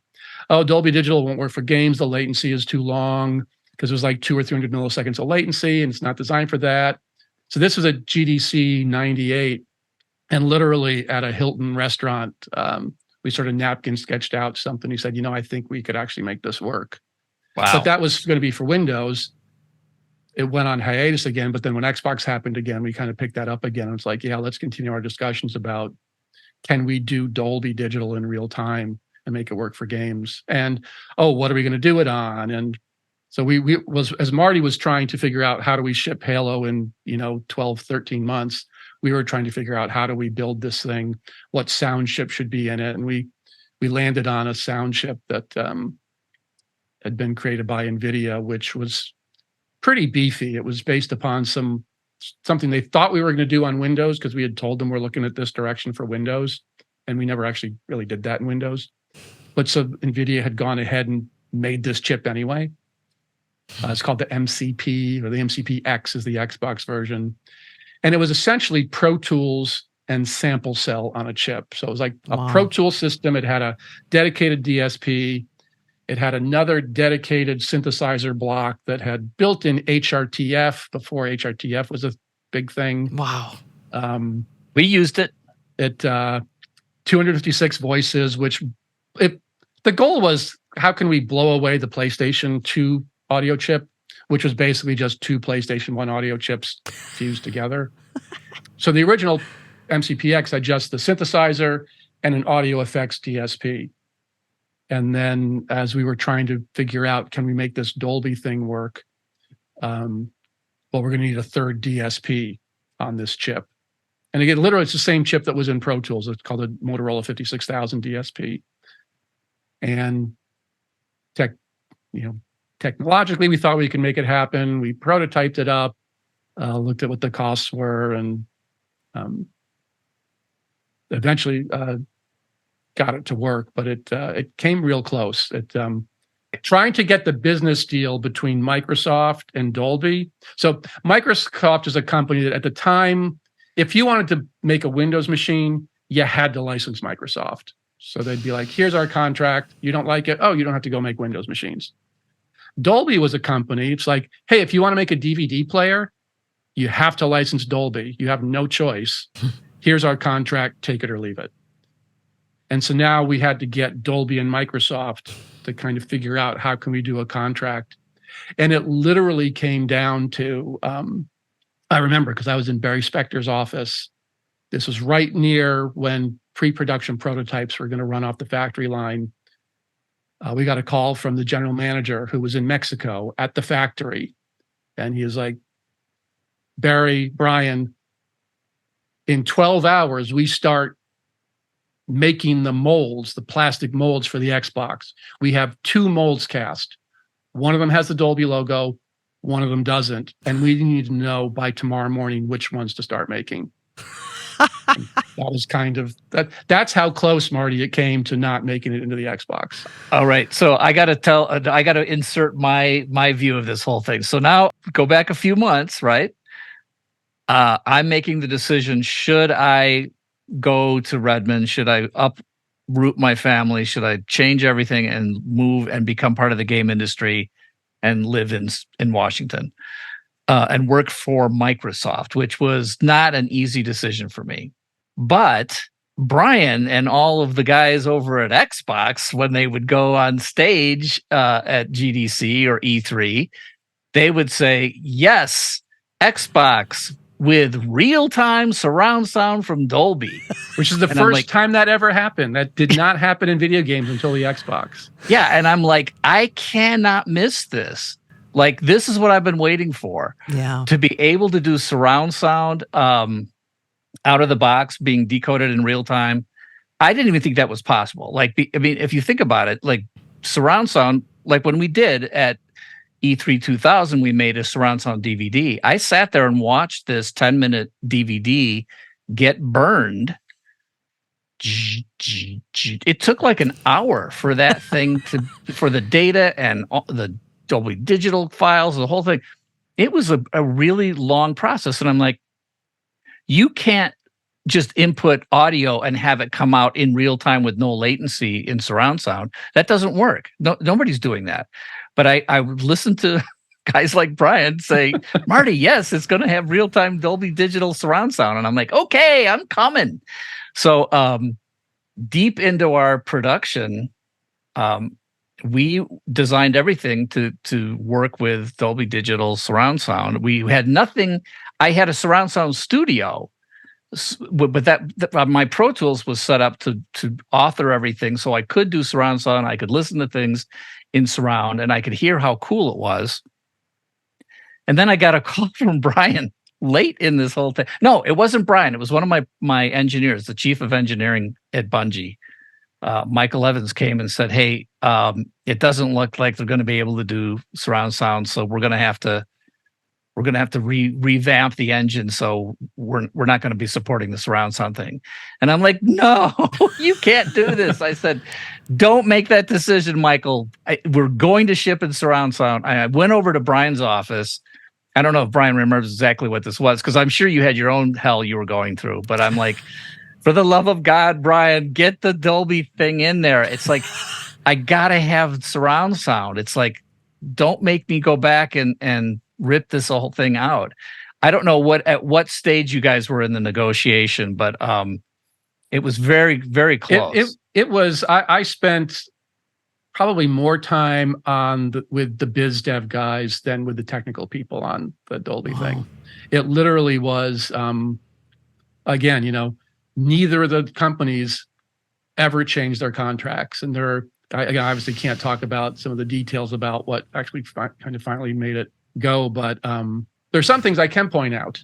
oh, Dolby Digital won't work for games. The latency is too long, because it was like 200 or 300 milliseconds of latency, and it's not designed for that. So this was a GDC 98, and literally at a Hilton restaurant, we sort of napkin sketched out something. He said, I think we could actually make this work. Wow. But that was going to be for Windows. It went on hiatus again, but then when Xbox happened again, we kind of picked that up again. It's like, let's continue our discussions about, can we do Dolby Digital in real time and make it work for games? And, what are we going to do it on? And so we as Marty was trying to figure out how do we ship Halo in 12, 13 months, we were trying to figure out how do we build this thing, what sound chip should be in it, and we landed on a sound chip that had been created by NVIDIA, which was pretty beefy. It was based upon something they thought we were going to do on Windows, because we had told them we're looking at this direction for Windows, and we never actually really did that in Windows. But so NVIDIA had gone ahead and made this chip anyway. It's called the MCP, or the MCP-X is the Xbox version. And it was essentially Pro Tools and Sample Cell on a chip. So it was like a Pro Tools system. It had a dedicated DSP. It had another dedicated synthesizer block that had built-in HRTF before HRTF was a big thing. Wow. We used it. 256 voices, the goal was, how can we blow away the PlayStation 2 audio chip, which was basically just 2 PlayStation 1 audio chips fused together. So the original MCPX had just the synthesizer and an audio effects DSP. And then as we were trying to figure out, can we make this Dolby thing work? We're going to need a third DSP on this chip. And again, literally, it's the same chip that was in Pro Tools. It's called the Motorola 56000 DSP. And technologically, we thought we could make it happen. We prototyped it up, looked at what the costs were, and eventually got it to work. But it came real close. Trying to get the business deal between Microsoft and Dolby. So Microsoft is a company that at the time, if you wanted to make a Windows machine, you had to license Microsoft. So they'd be like, here's our contract. You don't like it? Oh, you don't have to go make Windows machines. Dolby was a company. It's like, hey, if you want to make a DVD player, you have to license Dolby. You have no choice. Here's our contract. Take it or leave it. And so now we had to get Dolby and Microsoft to kind of figure out, how can we do a contract? And it literally came down to, I remember because I was in Barry Spector's office. This was right near when pre-production prototypes were going to run off the factory line. We got a call from the general manager who was in Mexico at the factory. And he was like, Barry, Brian, in 12 hours, we start making the molds, the plastic molds for the Xbox. We have 2 molds cast. One of them has the Dolby logo. One of them doesn't. And we need to know by tomorrow morning which ones to start making. That was kind of that's how close, Marty, it came to not making it into the Xbox. All right. So I got to insert my view of this whole thing. So now go back a few months, right? I'm making the decision. Should I go to Redmond? Should I uproot my family? Should I change everything and move and become part of the game industry and live in Washington and work for Microsoft, which was not an easy decision for me. But Brian and all of the guys over at Xbox, when they would go on stage at GDC or E3, they would say, yes, Xbox with real-time surround sound from Dolby. Which is the first time that ever happened. That did not happen in video games until the Xbox. Yeah, and I'm like, I cannot miss this. Like, this is what I've been waiting for. Yeah. To be able to do surround sound out of the box, being decoded in real time. I didn't even think that was possible. Like, I mean, if you think about it, like surround sound, like when we did at E3 2000, we made a surround sound DVD. I sat there and watched this 10-minute DVD get burned. It took like an hour for that thing for the data and the Dolby Digital files, the whole thing. It was a really long process. And I'm like, you can't just input audio and have it come out in real time with no latency in surround sound. That doesn't work. No, nobody's doing that. But I would listen to guys like Brian say, Marty, yes, it's going to have real-time Dolby Digital surround sound. And I'm like, okay, I'm coming. So deep into our production, we designed everything to work with Dolby Digital surround sound. We had nothing. I had a surround sound studio, but that my Pro Tools was set up to author everything, so I could do surround sound. I could listen to things in surround, and I could hear how cool it was. And then I got a call from Brian late in this whole thing. No, it wasn't Brian. It was one of my engineers, the chief of engineering at Bungie. Michael Evans came and said, hey, it doesn't look like they're going to be able to do surround sound, so we're going to have to revamp the engine, so we're not going to be supporting the surround sound thing. And I'm like, no, you can't do this. I said, don't make that decision, Michael. We're going to ship in surround sound. I went over to Brian's office. I don't know if Brian remembers exactly what this was, because I'm sure you had your own hell you were going through. But I'm like, for the love of God, Brian, get the Dolby thing in there. It's like, I got to have surround sound. It's like, don't make me go back and rip this whole thing out. I don't know at what stage you guys were in the negotiation, but it was very, very close. It was. I spent probably more time with the biz dev guys than with the technical people on the Dolby thing. It literally was. Again, neither of the companies ever changed their contracts, and I obviously can't talk about some of the details about what actually kind of finally made it go, but there's some things I can point out.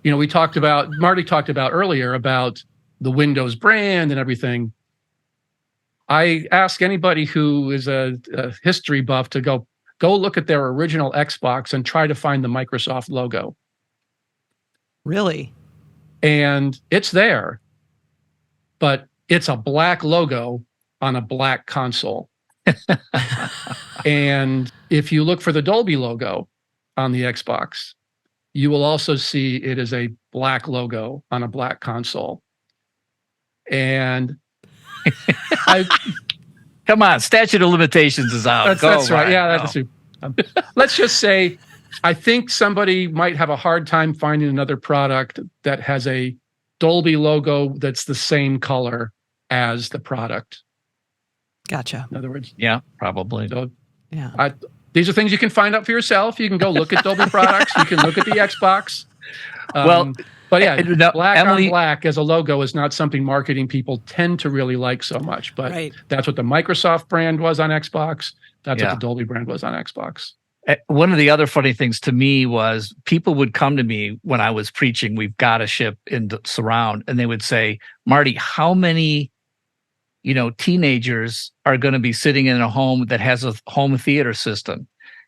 Marty talked about earlier about the Windows brand and everything. I ask anybody who is a history buff to go look at their original Xbox and try to find the Microsoft logo. Really? And it's there, but it's a black logo on a black console. And if you look for the Dolby logo on the Xbox, you will also see it is a black logo on a black console. And come on, statute of limitations is out. That's right. Yeah, that's true. Let's just say, I think somebody might have a hard time finding another product that has a Dolby logo that's the same color as the product. Gotcha. In other words, yeah, probably. So, yeah. These are things you can find out for yourself. You can go look at Dolby products. You can look at the Xbox. But yeah, black on black as a logo is not something marketing people tend to really like so much. But that's what the Microsoft brand was on Xbox. That's what the Dolby brand was on Xbox. One of the other funny things to me was people would come to me when I was preaching, we've got to ship into surround, and they would say, Marty, how many teenagers are going to be sitting in a home that has a home theater system?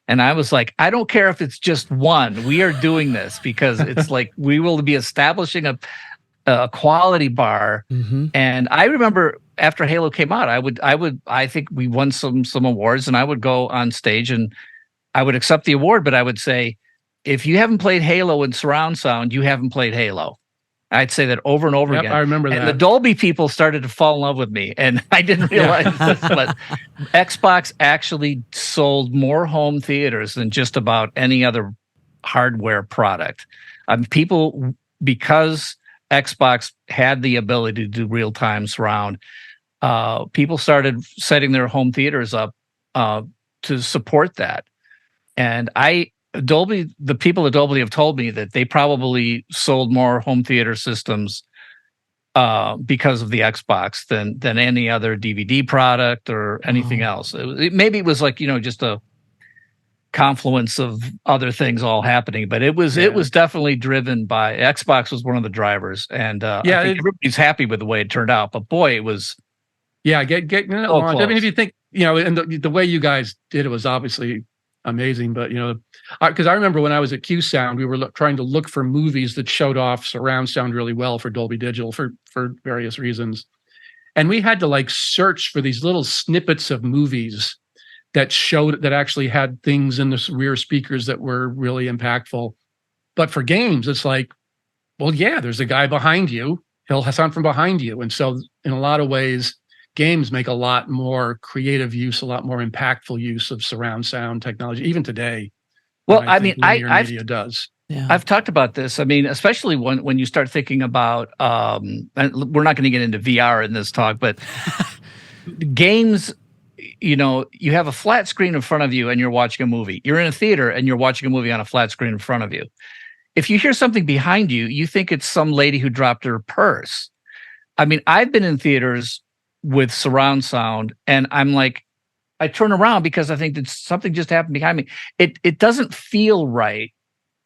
And I was like, I don't care if it's just one. We are doing this because it's like we will be establishing a quality bar. Mm-hmm. And I remember after Halo came out, I think we won some awards, and I would go on stage and I would accept the award, but I would say, if you haven't played Halo in surround sound, you haven't played Halo. I'd say that over and over again. I remember that. And the Dolby people started to fall in love with me, and I didn't realize this, but Xbox actually sold more home theaters than just about any other hardware product. Because Xbox had the ability to do real-time surround, people started setting their home theaters up to support that. And the people at Dolby have told me that they probably sold more home theater systems because of the Xbox than any other DVD product or anything else. Maybe it was like, just a confluence of other things all happening, but it was definitely driven by Xbox was one of the drivers. And I think everybody's happy with the way it turned out, but boy, it was. Yeah, getting it launched. I mean, if you think, and the way you guys did it was obviously amazing, but because I remember when I was at Q Sound, we were trying to look for movies that showed off surround sound really well for Dolby Digital for various reasons, and we had to search for these little snippets of movies that actually had things in the rear speakers that were really impactful. But for games, it's like, well, yeah, there's a guy behind you; he'll sound from behind you, and so in a lot of ways, games make a lot more creative use, a lot more impactful use of surround sound technology, even today. Well, media does. Yeah. I've talked about this. I mean, especially when you start thinking about, and we're not going to get into VR in this talk, but games, you have a flat screen in front of you and you're watching a movie. You're in a theater and you're watching a movie on a flat screen in front of you. If you hear something behind you, you think it's some lady who dropped her purse. I mean, I've been in theaters with surround sound, and I'm like, I turn around because I think that something just happened behind me. It doesn't feel right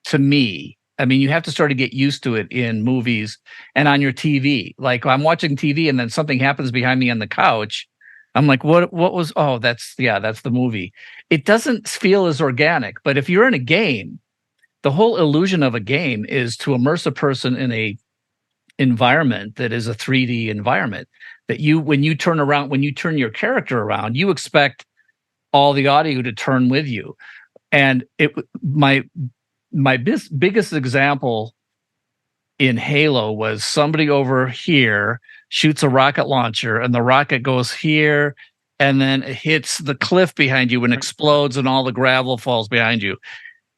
to me. I mean, you have to start to get used to it in movies and on your TV. Like I'm watching TV and then something happens behind me on the couch. I'm like, what was, that's the movie. It doesn't feel as organic, but if you're in a game, the whole illusion of a game is to immerse a person in a environment that is a 3D environment. That when you turn your character around, you expect all the audio to turn with you. And my biggest example in Halo was somebody over here shoots a rocket launcher, and the rocket goes here, and then it hits the cliff behind you and explodes, and all the gravel falls behind you.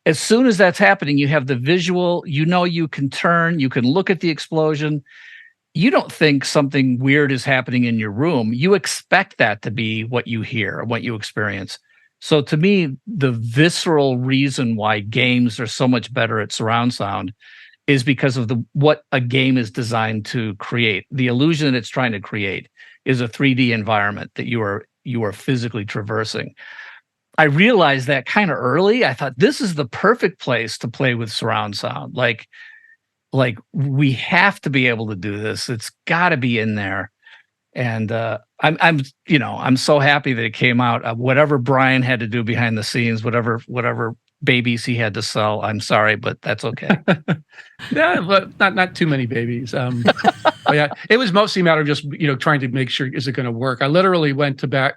as soon as that's happening, you have the visual, you can turn, you can look at the explosion. You don't think something weird is happening in your room. You expect that to be what you hear, what you experience. So to me, the visceral reason why games are so much better at surround sound is because of what a game is designed to create. The illusion that it's trying to create is a 3D environment that you are physically traversing. I realized that kind of early. I thought this is the perfect place to play with surround sound. Like we have to be able to do this. It's got to be in there. And I'm so happy that it came out. Whatever Brian had to do behind the scenes, whatever babies he had to sell, I'm sorry, but that's okay. Yeah, but not too many babies. But yeah, it was mostly a matter of just trying to make sure, is it going to work? I literally went to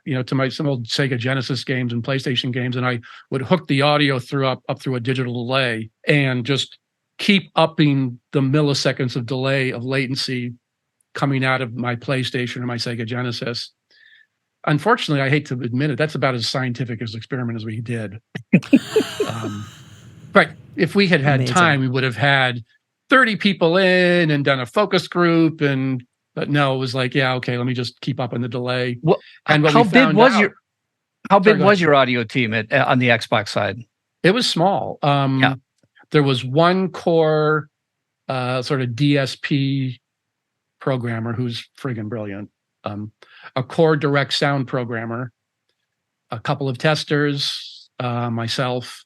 some old Sega Genesis games and PlayStation games, and I would hook the audio up through a digital delay and just keep upping the milliseconds of delay of latency coming out of my PlayStation or my Sega Genesis. Unfortunately, I hate to admit it, that's about as scientific as experiment as we did. But if we had Amazing. time, we would have had 30 people in and done a focus group. But no, it was like, yeah, okay, let me just keep up on the delay. Well, and how big was your audio team on the Xbox side? It was small. There was one core sort of DSP programmer who's friggin' brilliant. A core direct sound programmer, a couple of testers, myself.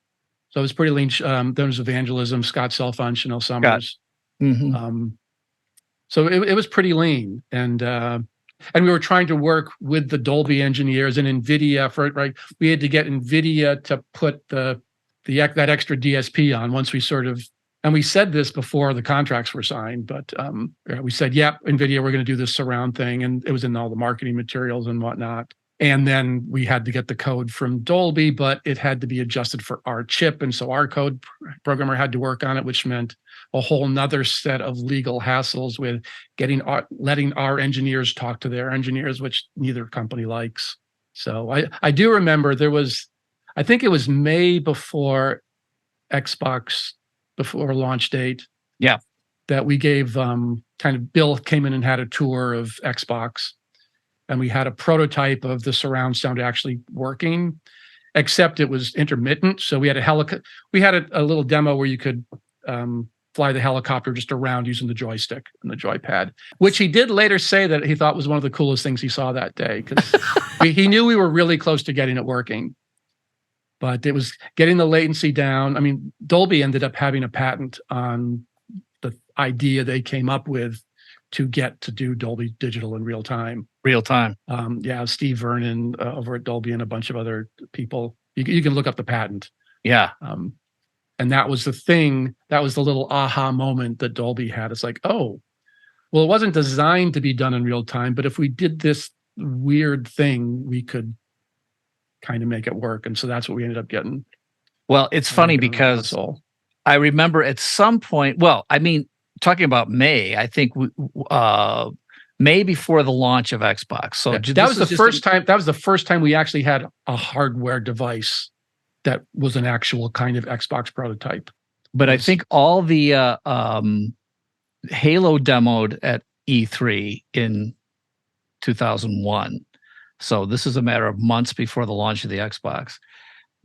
So it was pretty lean. There was evangelism, Scott Selfunch, Chanel Summers. Mm-hmm. So it was pretty lean. And we were trying to work with the Dolby engineers and NVIDIA for it, right? We had to get NVIDIA to put that extra DSP on once we and we said this before the contracts were signed, but we said, yeah, NVIDIA, we're going to do this surround thing. And it was in all the marketing materials and whatnot. And then we had to get the code from Dolby, but it had to be adjusted for our chip. And so our code programmer had to work on it, which meant a whole nother set of legal hassles with letting our engineers talk to their engineers, which neither company likes. So I do remember I think it was May before Xbox, before launch date. Yeah. That we gave Bill came in and had a tour of Xbox, and we had a prototype of the surround sound actually working, except it was intermittent. So we had a little demo where you could fly the helicopter just around using the joystick and the joypad, which he did later say that he thought was one of the coolest things he saw that day, because he knew we were really close to getting it working. But it was getting the latency down. I mean, Dolby ended up having a patent on the idea they came up with to get to do Dolby Digital in real time. Steve Vernon over at Dolby and a bunch of other people. You can look up the patent. Yeah. And that was the thing. That was the little aha moment that Dolby had. It's like, oh, well, it wasn't designed to be done in real time, but if we did this weird thing, we could kind of make it work. And so that's what we ended up getting. Well, it's funny because I remember at some point, talking about May, I think May before the launch of Xbox. So that was the first time we actually had a hardware device that was an actual kind of Xbox prototype. But I think all the Halo demoed at E3 in 2001. So this is a matter of months before the launch of the Xbox.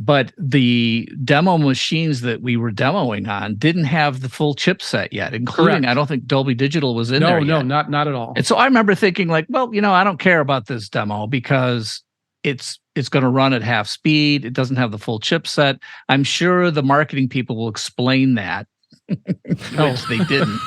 But the demo machines that we were demoing on didn't have the full chipset yet, including, correct. I don't think Dolby Digital was in there yet. No, not at all. And so I remember thinking like, well, I don't care about this demo because it's going to run at half speed. It doesn't have the full chipset. I'm sure the marketing people will explain that, which they didn't.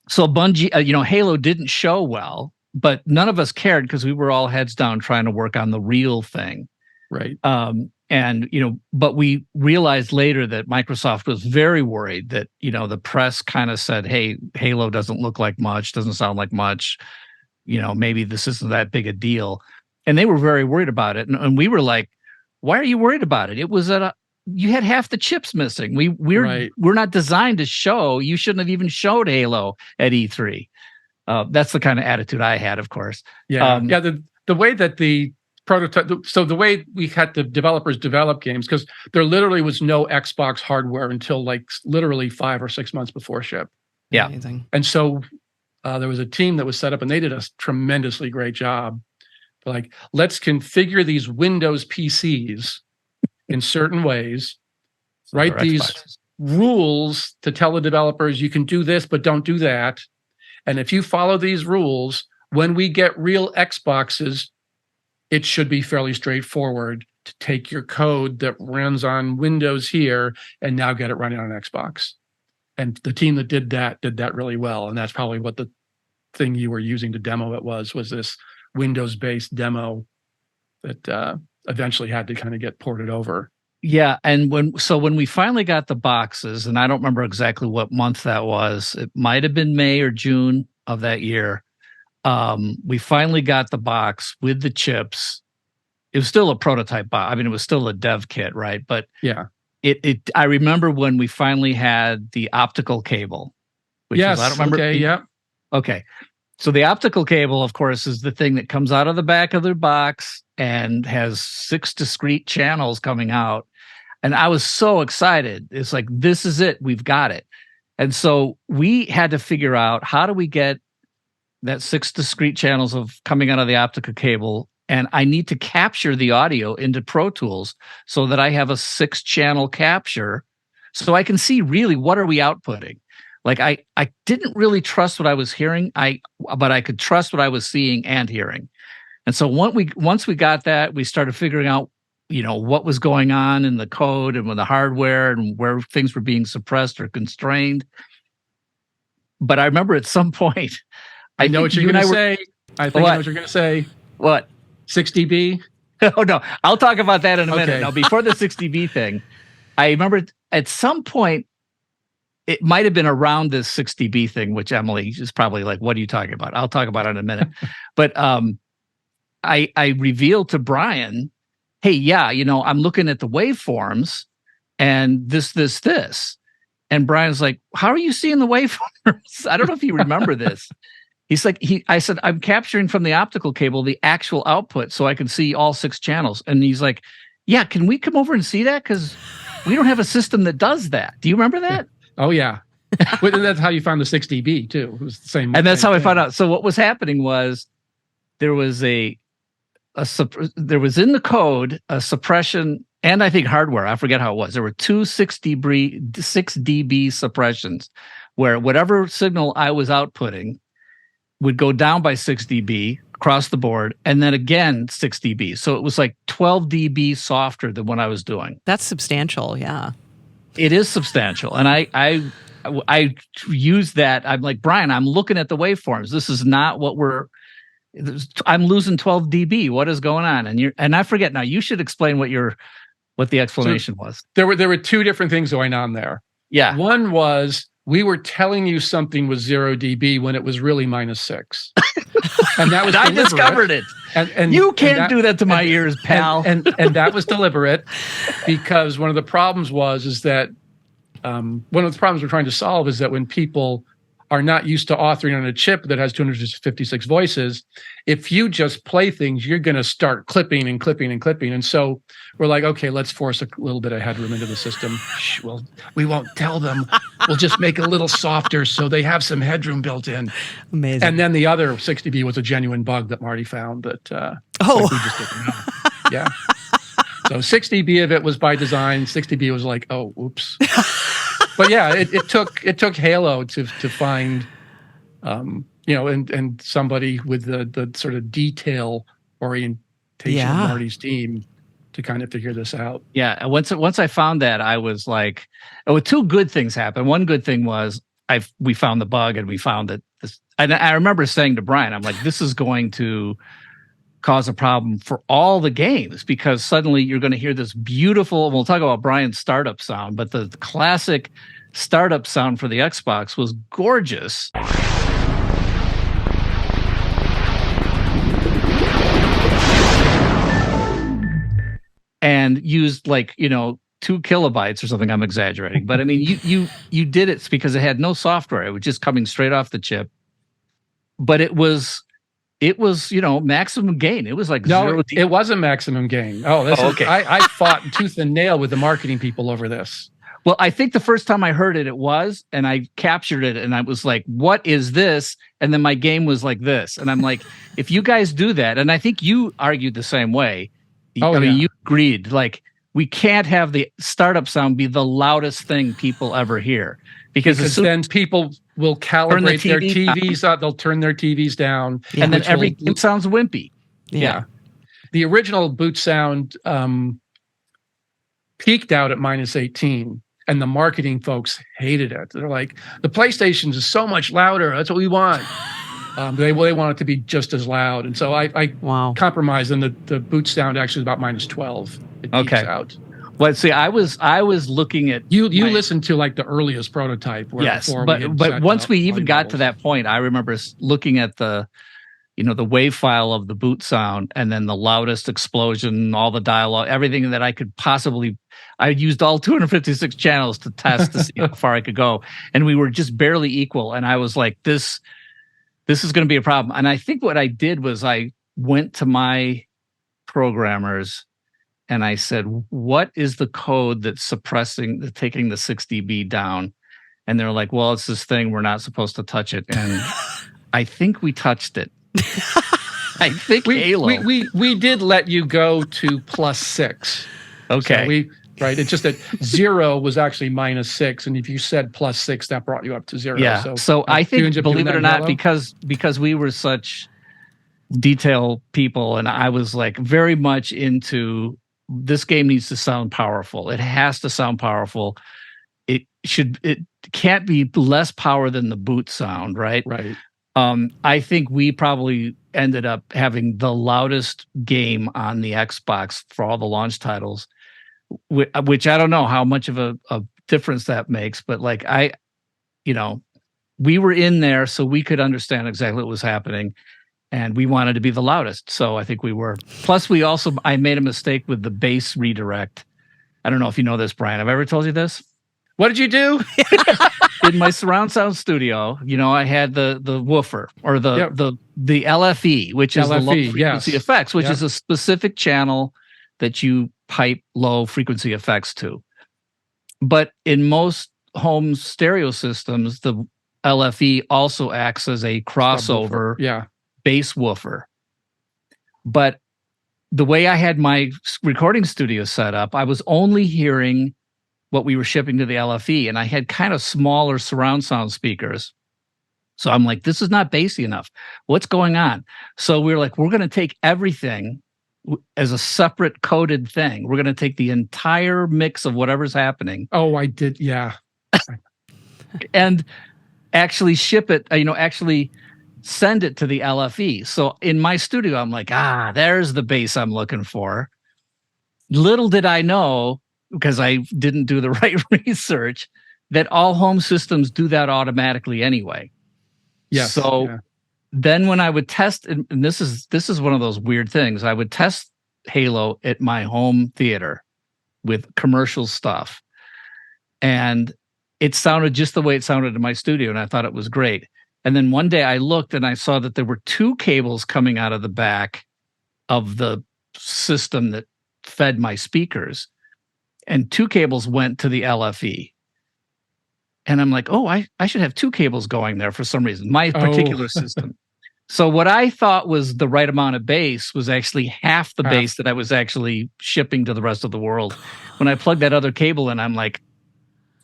So Bungie, Halo didn't show well, but none of us cared because we were all heads down trying to work on the real thing. Right. But we realized later that Microsoft was very worried that, the press kind of said, hey, Halo doesn't look like much, doesn't sound like much, maybe this isn't that big a deal. And they were very worried about it. And we were like, why are you worried about it? It was you had half the chips missing. We're not designed to show. You shouldn't have even showed Halo at E3. That's the kind of attitude I had, of course. Yeah. The way that the prototype. So the way we had the developers develop games, because there literally was no Xbox hardware until like literally 5 or 6 months before ship. Yeah. Amazing. And so there was a team that was set up, and they did a tremendously great job. Like, let's configure these Windows PCs in certain ways, write these Xboxes. rules to tell the developers you can do this, but don't do that. And if you follow these rules, when we get real Xboxes, it should be fairly straightforward to take your code that runs on Windows here and now get it running on an Xbox. And the team that did that really well. And that's probably what the thing you were using to demo it was this Windows-based demo that eventually had to kind of get ported over. Yeah, and when we finally got the boxes, and I don't remember exactly what month that was, it might have been May or June of that year. We finally got the box with the chips. It was still a prototype box. I mean, it was still a dev kit, right? But yeah, I remember when we finally had the optical cable. Yes, I don't remember. Okay, yeah. Okay. So the optical cable, of course, is the thing that comes out of the back of the box and has 6 discrete channels coming out. And I was so excited. It's like, this is it. We've got it. And so we had to figure out, how do we get that 6 discrete channels of coming out of the optical cable? And I need to capture the audio into Pro Tools so that I have a 6-channel capture so I can see really what are we outputting. Like I didn't really trust what I was hearing, but I could trust what I was seeing and hearing. And so once we got that, we started figuring out, what was going on in the code and with the hardware and where things were being suppressed or constrained. But I remember at some point, I know what you're going to say. I think I know what you're going to say. What? 6dB? Oh, no. I'll talk about that in a minute. Okay. Now, before the 6dB thing, I remember at some point, it might have been around this 6dB thing, which Emily is probably like, what are you talking about? I'll talk about it in a minute. But I revealed to Brian, hey, yeah, I'm looking at the waveforms and this. And Brian's like, how are you seeing the waveforms? I don't know if you remember this. He's like, I said, I'm capturing from the optical cable the actual output so I can see all 6 channels. And he's like, yeah, can we come over and see that? Because we don't have a system that does that. Do you remember that? Oh, yeah. But that's how you found the 6dB, too. It was the same. And that's same how I thing. found out. So what was happening was there was there was in the code a suppression, and I think hardware. I forget how it was. There were 2 6dB suppressions where whatever signal I was outputting would go down by 6 dB across the board, and then again 6 dB. So it was like 12 dB softer than what I was doing. That's substantial, yeah. It is substantial, and I use that. I'm like, Brian, I'm looking at the waveforms. This is not what I'm losing 12 dB. What is going on? And I forget now. You should explain what the explanation was. There were 2 different things going on there. Yeah. One was we were telling you something was 0 dB when it was really -6. And that was I deliberate. discovered it. And you can't do that to my ears, pal. And that was deliberate, because one of the problems is that one of the problems we're trying to solve is that when people are not used to authoring on a chip that has 256 voices, if you just play things, you're going to start clipping and clipping and clipping. And so we're like, okay, let's force a little bit of headroom into the system. Well, we won't tell them. We'll just make it a little softer so they have some headroom built in. Amazing. And then the other 6dB was a genuine bug that Marty found that we just didn't know. Yeah. So 6dB of it was by design. 6dB was like, oh, oops. But yeah, it took Halo to find, and somebody with the sort of detail orientation of Marty's team to kind of figure this out. Yeah, once I found that, I was like, 2 good things happened. One good thing was we found the bug, and we found that this. And I remember saying to Brian, I'm like, this is going to cause a problem for all the games, because suddenly you're going to hear this beautiful, we'll talk about Brian's startup sound, but the classic startup sound for the Xbox was gorgeous. And used 2 kilobytes or something. I'm exaggerating, but I mean, you did it because it had no software. It was just coming straight off the chip. But it was it was, maximum gain. It was like no, it wasn't maximum gain. Okay. I fought tooth and nail with the marketing people over this. Well, I think the first time I heard it was, and I captured it, and I was like, what is this? And then my game was like this. And I'm like, if you guys do that, and I think you argued the same way. I mean, you agreed, like, we can't have the startup sound be the loudest thing people ever hear. Because then people will calibrate their TVs up. They'll turn their TVs down. Yeah. And then everything sounds wimpy. Yeah. The original boot sound peaked out at -18. And the marketing folks hated it. They're like, the PlayStations is so much louder. That's what we want. They want it to be just as loud. And so I compromised, and the boot sound actually is about -12. It peaks out. Well, see, I was looking at you listened to like the earliest prototype. Yes, but once we even got to that point, I remember looking at the wave file of the boot sound, and then the loudest explosion, all the dialogue, everything that I could possibly. I used all 256 channels to test to see how far I could go, and we were just barely equal. And I was like, "This is going to be a problem." And I think what I did was I went to my programmers and I said, "What is the code that's taking the 6 dB down?" And they're like, "Well, it's this thing. We're not supposed to touch it." And I think we touched it. I think Halo. We did let you go to +6. Okay. So right. It's just that 0 was actually -6, and if you said +6, that brought you up to 0. Yeah. So I think, believe it or not, because we were such detail people, and I was like very much into this game needs to sound powerful. It has to sound powerful. It can't be less power than the boot sound, right? Right. I think we probably ended up having the loudest game on the Xbox for all the launch titles, which I don't know how much of a difference that makes, but like we were in there so we could understand exactly what was happening, and we wanted to be the loudest. So I think we were. Plus, I made a mistake with the bass redirect. I don't know if you know this, Brian. Have I ever told you this? What did you do? In my surround sound studio, I had the woofer or the LFE, which is the low frequency effects, which is a specific channel that you pipe low frequency effects to. But in most home stereo systems, the LFE also acts as a crossover bass woofer. But the way I had my recording studio set up, I was only hearing what we were shipping to the LFE, and I had kind of smaller surround sound speakers. So I'm like, this is not bassy enough. What's going on? So we're like, we're going to take everything as a separate coded thing. We're going to take the entire mix of whatever's happening. Oh, I did. Yeah. And actually ship it, actually send it to the LFE. So in my studio, I'm like, there's the bass I'm looking for. Little did I know, because I didn't do the right research, that all home systems do that automatically anyway. Yes. So then when I would test, and this is one of those weird things, I would test Halo at my home theater with commercial stuff. And it sounded just the way it sounded in my studio, and I thought it was great. And then one day I looked and I saw that there were 2 cables coming out of the back of the system that fed my speakers. And 2 cables went to the LFE. And I'm like, I should have 2 cables going there for some reason, my particular system. So what I thought was the right amount of bass was actually half the bass that I was actually shipping to the rest of the world. When I plugged that other cable in, I'm like,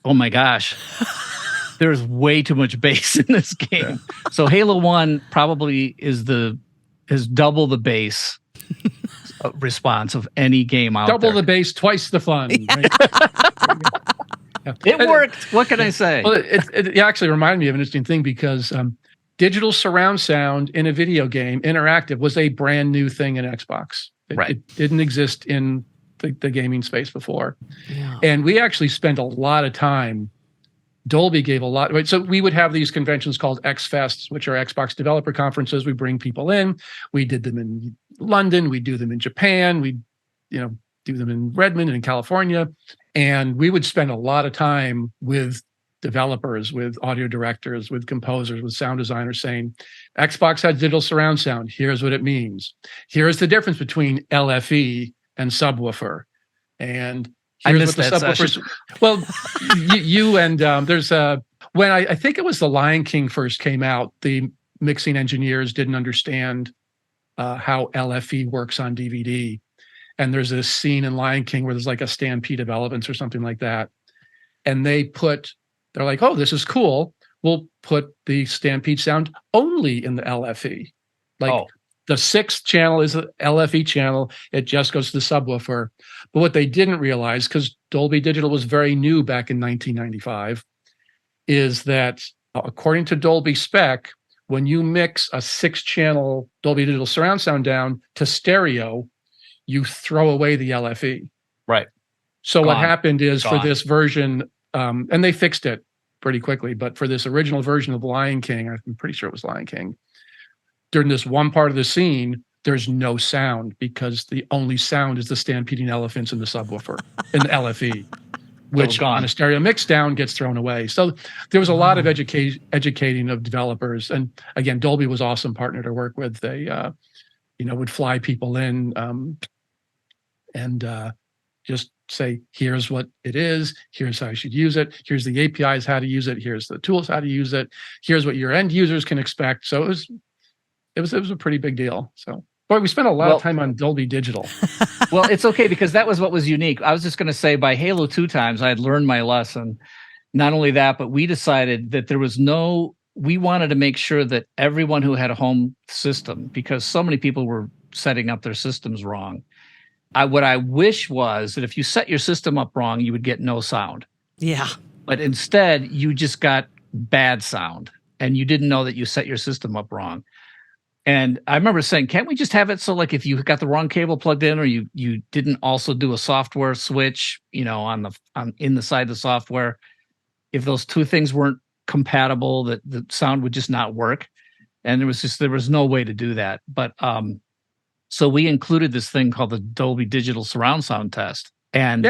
oh my gosh, there's way too much bass in this game. So Halo 1 probably is double the bass response of any game out there. Double the bass, twice the fun. Right? It worked. What can I say? Well, it actually reminded me of an interesting thing, because digital surround sound in a video game, interactive, was a brand new thing in Xbox. It didn't exist in the gaming space before. Yeah. And we actually spent a lot of time. Dolby gave a lot. Right? So we would have these conventions called X-Fests, which are Xbox developer conferences. We bring people in. We did them in London. We do them in Japan. We, do them in Redmond and in California. And we would spend a lot of time with developers, with audio directors, with composers, with sound designers saying, Xbox has digital surround sound. Here's what it means. Here's the difference between LFE and subwoofer. And here's what the subwoofers. Well, you and there's when I think it was The Lion King first came out, the mixing engineers didn't understand how LFE works on DVD. And there's this scene in Lion King where there's like a stampede of elephants or something like that. And they're like, oh, this is cool. We'll put the stampede sound only in the LFE. The 6th channel is the LFE channel. It just goes to the subwoofer. But what they didn't realize, because Dolby Digital was very new back in 1995, is that according to Dolby spec, when you mix a 6-channel Dolby Digital surround sound down to stereo, you throw away the LFE. Right. So what happened is for this version, and they fixed it pretty quickly, but for this original version of Lion King, I'm pretty sure it was Lion King, during this one part of the scene, there's no sound because the only sound is the stampeding elephants in the subwoofer, in the LFE, which on a stereo mix down gets thrown away. So there was a lot of educating of developers. And again, Dolby was an awesome partner to work with. They, would fly people in and just say, here's what it is. Here's how you should use it. Here's the APIs, how to use it. Here's the tools, how to use it. Here's what your end users can expect. So it was a pretty big deal. So, boy, we spent a lot of time on Dolby Digital. Well, it's okay because that was what was unique. I was just going to say by Halo 2 times, I had learned my lesson. Not only that, but we decided that we wanted to make sure that everyone who had a home system, because so many people were setting up their systems wrong. What I wish was that if you set your system up wrong, you would get no sound. Yeah. But instead, you just got bad sound and you didn't know that you set your system up wrong. And I remember saying, can't we just have it so like if you got the wrong cable plugged in or you didn't also do a software switch, in the side of the software, if those two things weren't compatible, that the sound would just not work. And there was no way to do that. But so we included this thing called the Dolby Digital Surround Sound Test. And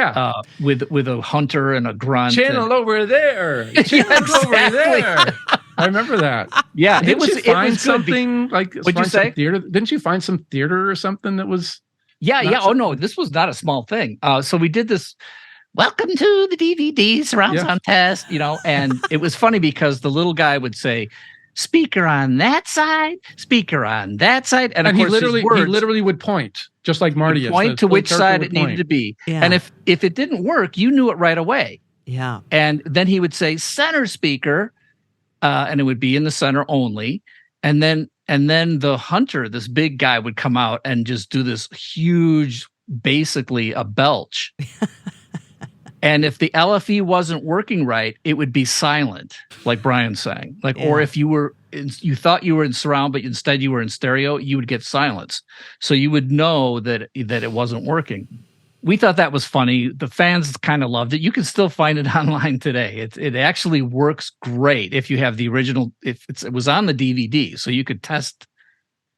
with a hunter and a grunt. Channel over there. Channel over there. I remember that. Yeah, Didn't you find something like? What'd you say? Theater? Didn't you find some theater or something that was? Yeah. Oh no, this was not a small thing. So we did this. Welcome to the DVD surround sound test. And it was funny because the little guy would say, "Speaker on that side, speaker on that side," and of course he literally would point, just like Marty point to which side it needed to be. Yeah. And if it didn't work, you knew it right away. Yeah. And then he would say center speaker. And it would be in the center only. And then the hunter, this big guy, would come out and just do this huge, basically a belch. And if the LFE wasn't working right, it would be silent, like Brian's saying. Or if you thought you were in surround, but instead you were in stereo, you would get silence. So you would know that it wasn't working. We thought that was funny. The fans kind of loved it. You can still find it online today. It actually works great if you have the original. It was on the DVD, so you could test.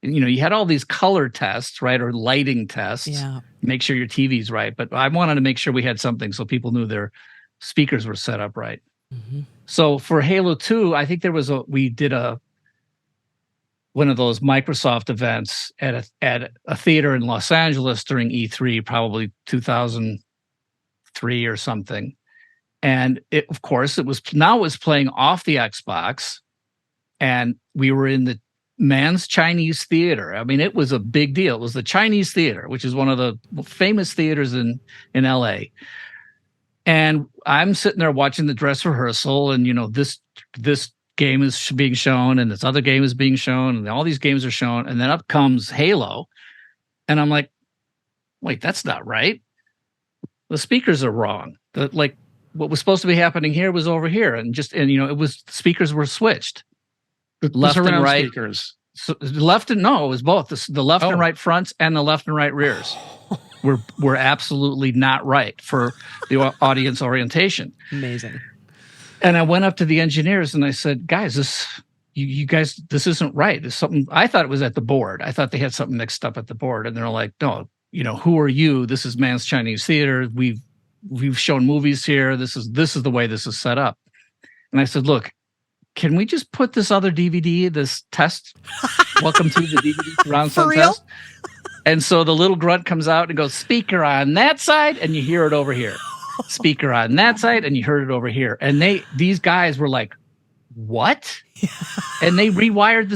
You had all these color tests, right, or lighting tests. Yeah. Make sure your TV's right. But I wanted to make sure we had something so people knew their speakers were set up right. Mm-hmm. So for Halo 2, I think we did one of those Microsoft events at a theater in Los Angeles during E3, probably 2003 or something. And it was playing off the Xbox, and we were in the Mann's Chinese Theater. I mean, it was a big deal. It was the Chinese Theater, which is one of the famous theaters in LA. And I'm sitting there watching the dress rehearsal, and this game is being shown, and this other game is being shown, and all these games are shown, and then up comes Halo, and I'm like, wait, that's not right. The speakers are wrong. What was supposed to be happening here was over here, and it was speakers were switched, left and right. Speakers. So it was both the left and right fronts and the left and right rears. were absolutely not right for the audience orientation. Amazing. And I went up to the engineers and I said, guys, this isn't right. There's something. I thought it was at the board. I thought they had something mixed up at the board. And they're like, no, who are you? This is Mann's Chinese Theater. We've shown movies here. This is the way this is set up. And I said, look, can we just put this other DVD, this test, welcome to the DVD surround sound test? And so the little grunt comes out and goes, speaker on that side, and you hear it over here. Speaker on that side, and you heard it over here. And these guys were like, what? And they rewired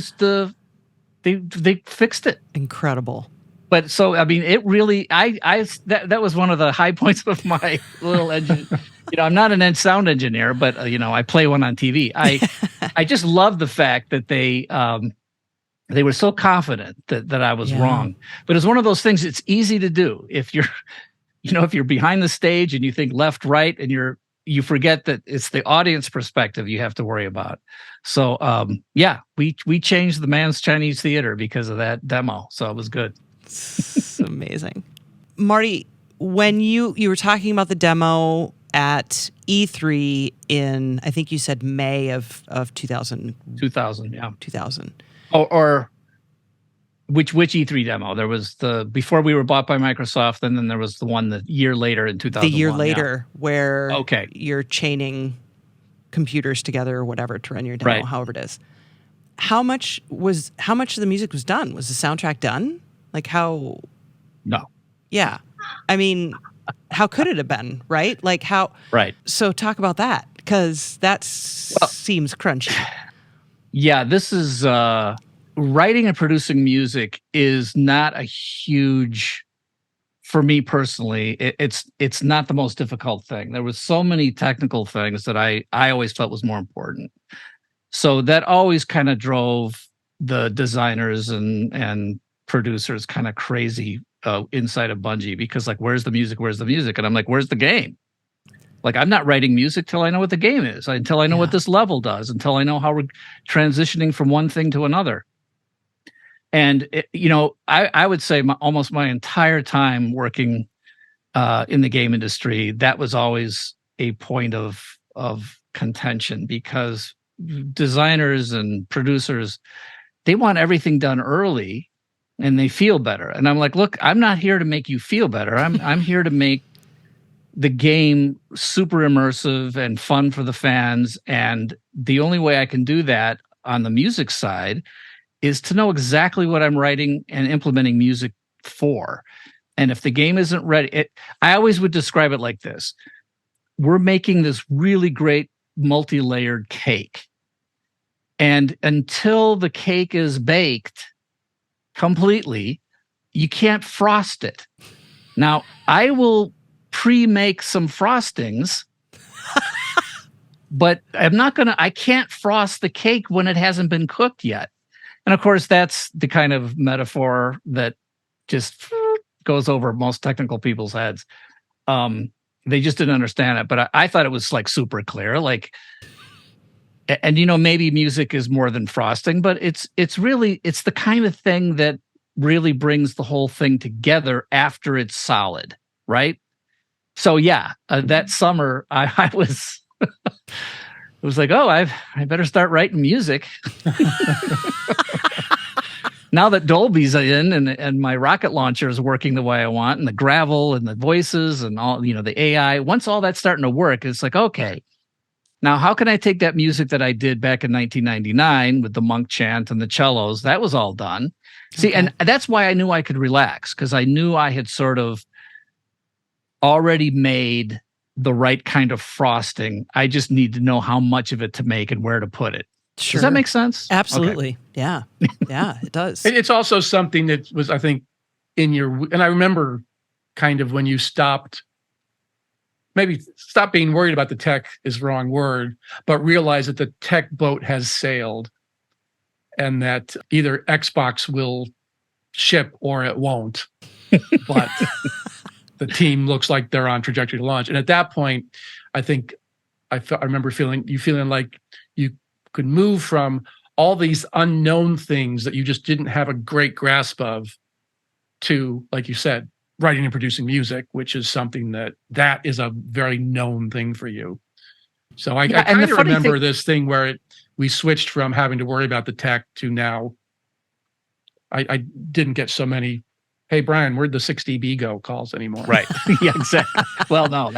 they fixed it. Incredible. But so, I mean, it really, that was one of the high points of my little engine. I'm not an sound engineer, but I play one on TV. I just love the fact that they were so confident that I was wrong. But it's one of those things. It's easy to do if you're, if you're behind the stage and you think left, right, and you forget that it's the audience perspective you have to worry about. So, we changed the Man's Chinese Theater because of that demo. So it was good. It's amazing. Marty, when you were talking about the demo at E3 in, I think you said May of 2000. 2000, yeah. 2000. Or which E3 demo? There was before we were bought by Microsoft, and then there was the one the year later in 2001. The year later, where okay, you're chaining computers together or whatever to run your demo, however it is. How much of the music was done? Was the soundtrack done? Like how? No. Yeah. I mean, how could it have been, right? Like how? Right. So talk about that, because that seems crunchy. Yeah, this is writing and producing music is not a huge, for me personally, it's not the most difficult thing. There was so many technical things that I always felt was more important. So that always kind of drove the designers and producers kind of crazy inside of Bungie, because like, where's the music? Where's the music? And I'm like, where's the game? Like, I'm not writing music till I know what the game is, until I know what this level does, until I know how we're transitioning from one thing to another. And, I would say almost my entire time working in the game industry, that was always a point of contention, because designers and producers, they want everything done early and they feel better. And I'm like, look, I'm not here to make you feel better. I'm here to make the game super immersive and fun for the fans. And the only way I can do that on the music side is to know exactly what I'm writing and implementing music for. And if the game isn't ready, I always would describe it like this. We're making this really great multi-layered cake. And until the cake is baked completely, you can't frost it. Now, I will pre-make some frostings, but I can't frost the cake when it hasn't been cooked yet. And of course, that's the kind of metaphor that just goes over most technical people's heads. They just didn't understand it, but I thought it was like super clear. Like, and maybe music is more than frosting, but it's the kind of thing that really brings the whole thing together after it's solid, right? So yeah, that summer I was, it was like, oh, I better start writing music. Now that Dolby's in and my rocket launcher is working the way I want, and the gravel and the voices and all, the AI, once all that's starting to work, it's like, okay, now how can I take that music that I did back in 1999 with the monk chant and the cellos? That was all done. See, and that's why I knew I could relax, because I knew I had sort of already made the right kind of frosting. I just need to know how much of it to make and where to put it. Sure. Does that make sense? Absolutely. Okay. Yeah. Yeah, it does. It's also something that was, I think, and I remember kind of when you stopped being worried about the tech is the wrong word, but realize that the tech boat has sailed and that either Xbox will ship or it won't. But the team looks like they're on trajectory to launch. And at that point, I think I remember feeling like you could move from all these unknown things that you just didn't have a great grasp of to, like you said, writing and producing music, which is something that is a very known thing for you. So I kind of remember this thing where we switched from having to worry about the tech to now I didn't get so many, hey, Brian, where'd the 6dB go calls anymore? Right. Yeah, exactly. Well, no,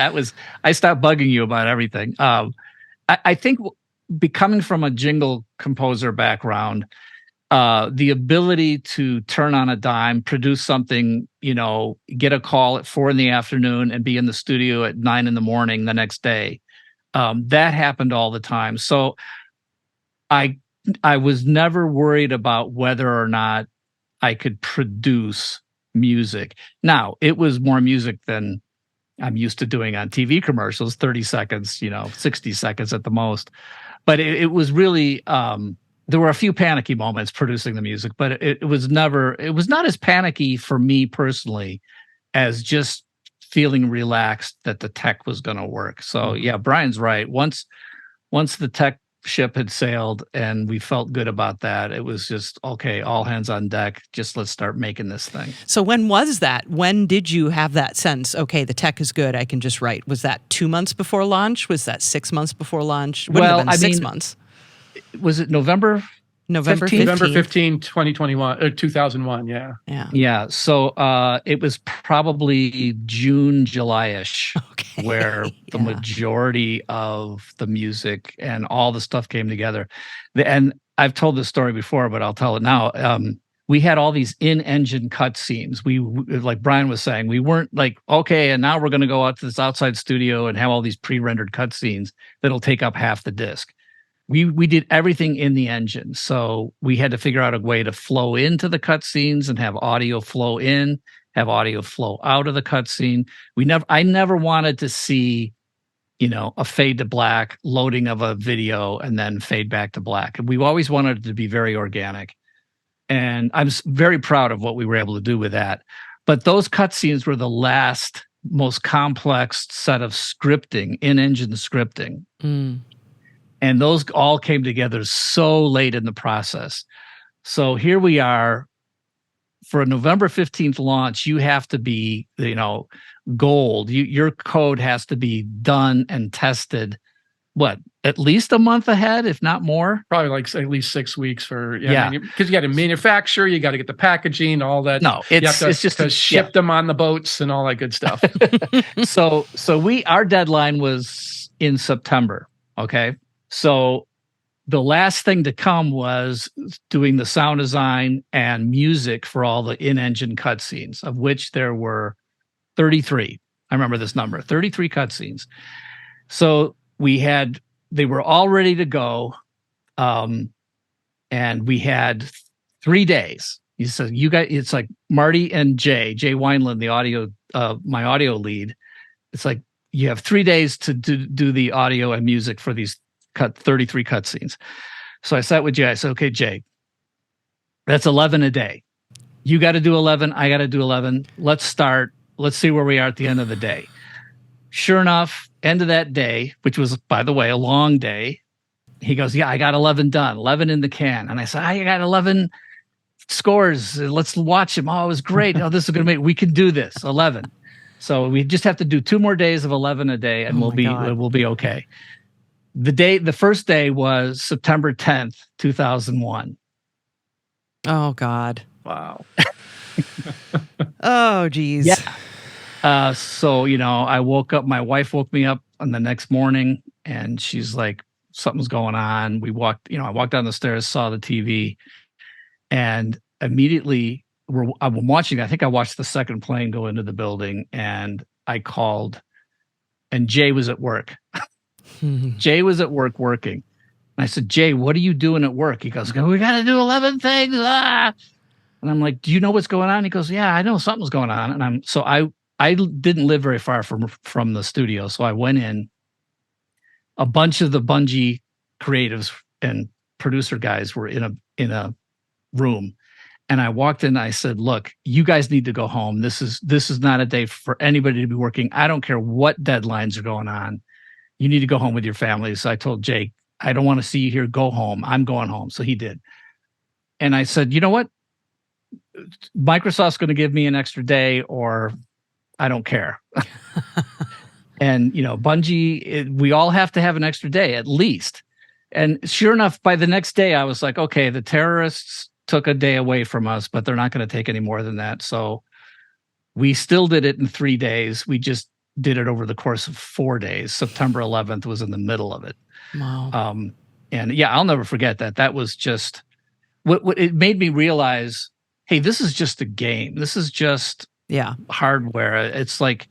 I stopped bugging you about everything. I think coming from a jingle composer background, the ability to turn on a dime, produce something, get a call at 4 PM and be in the studio at 9 AM the next day. That happened all the time. So I was never worried about whether or not I could produce music. Now, it was more music than I'm used to doing on TV commercials, 30 seconds, 60 seconds at the most. But it was really, there were a few panicky moments producing the music, but it was not as panicky for me personally as just feeling relaxed that the tech was going to work. So yeah, Brian's right. Once the tech ship had sailed and we felt good about that, it was just, okay, all hands on deck. Just let's start making this thing. So when was that? When did you have that sense, okay, the tech is good, I can just write? Was that 2 months before launch? Was that 6 months before launch? Wouldn't have been 6 months. Was it November 15? November 15, 2021 or 2001, yeah. Yeah. So it was probably June, July-ish, where the majority of the music and all the stuff came together. And I've told this story before, but I'll tell it now. We had all these in-engine cut scenes. We, like Brian was saying, we weren't like, okay, and now we're going to go out to this outside studio and have all these pre-rendered cut scenes that'll take up half the disc. We did everything in the engine. So we had to figure out a way to flow into the cutscenes and have audio flow in, have audio flow out of the cutscene. I never wanted to see, a fade to black, loading of a video, and then fade back to black. We always wanted it to be very organic. And I'm very proud of what we were able to do with that. But those cutscenes were the last, most complex set of scripting, in-engine scripting. And those all came together so late in the process. So here we are. For a November 15th launch, you have to be, gold. Your code has to be done and tested, at least a month ahead, if not more? Probably like at least 6 weeks because you got to manufacture, you got to get the packaging, all that. No, it's just to ship them on the boats and all that good stuff. So our deadline was in September. Okay. So the last thing to come was doing the sound design and music for all the in-engine cutscenes, of which there were 33. I remember this number, 33 cutscenes. So they were all ready to go. And we had 3 days. He said, it's like Marty and Jay Wineland, my audio lead. It's like, you have 3 days to do the audio and music for these 33 cutscenes. So I sat with Jay. I said, okay, Jay, that's 11 a day. You got to do 11. I got to do 11. Let's start. Let's see where we are at the end of the day. Sure enough, end of that day, which was, by the way, a long day, he goes, yeah, I got 11 done, 11 in the can. And I said, I got 11 scores. Let's watch them. Oh, it was great. Oh, this is going to we can do this, 11. So we just have to do 2 more days of 11 a day and we'll be okay. The first day was September 10th, 2001. Oh, God. Wow. Oh, geez. Yeah. So, I woke up, my wife woke me up on the next morning and she's like, something's going on. I walked down the stairs, saw the TV, and immediately I'm watching. I think I watched the second plane go into the building, and I called, and Jay was at work. Jay was at work working. And I said, Jay, what are you doing at work? He goes, we got to do 11 things. Ah. And I'm like, do you know what's going on? He goes, yeah, I know something's going on. And I didn't live very far from the studio. So I went in. A bunch of the Bungie creatives and producer guys were in a room. And I walked in, I said, look, you guys need to go home. This is not a day for anybody to be working. I don't care what deadlines are going on. You need to go home with your families. So I told Jake, I don't want to see you here. Go home. I'm going home. So he did. And I said, you know what? Microsoft's going to give me an extra day, or I don't care. And, Bungie, we all have to have an extra day at least. And sure enough, by the next day, I was like, okay, the terrorists took a day away from us, but they're not going to take any more than that. So we still did it in 3 days. We just did it over the course of 4 days. September 11th was in the middle of it. Wow. yeah, I'll never forget that. That was just what it made me realize. Hey, this is just a game. This is just hardware. It's like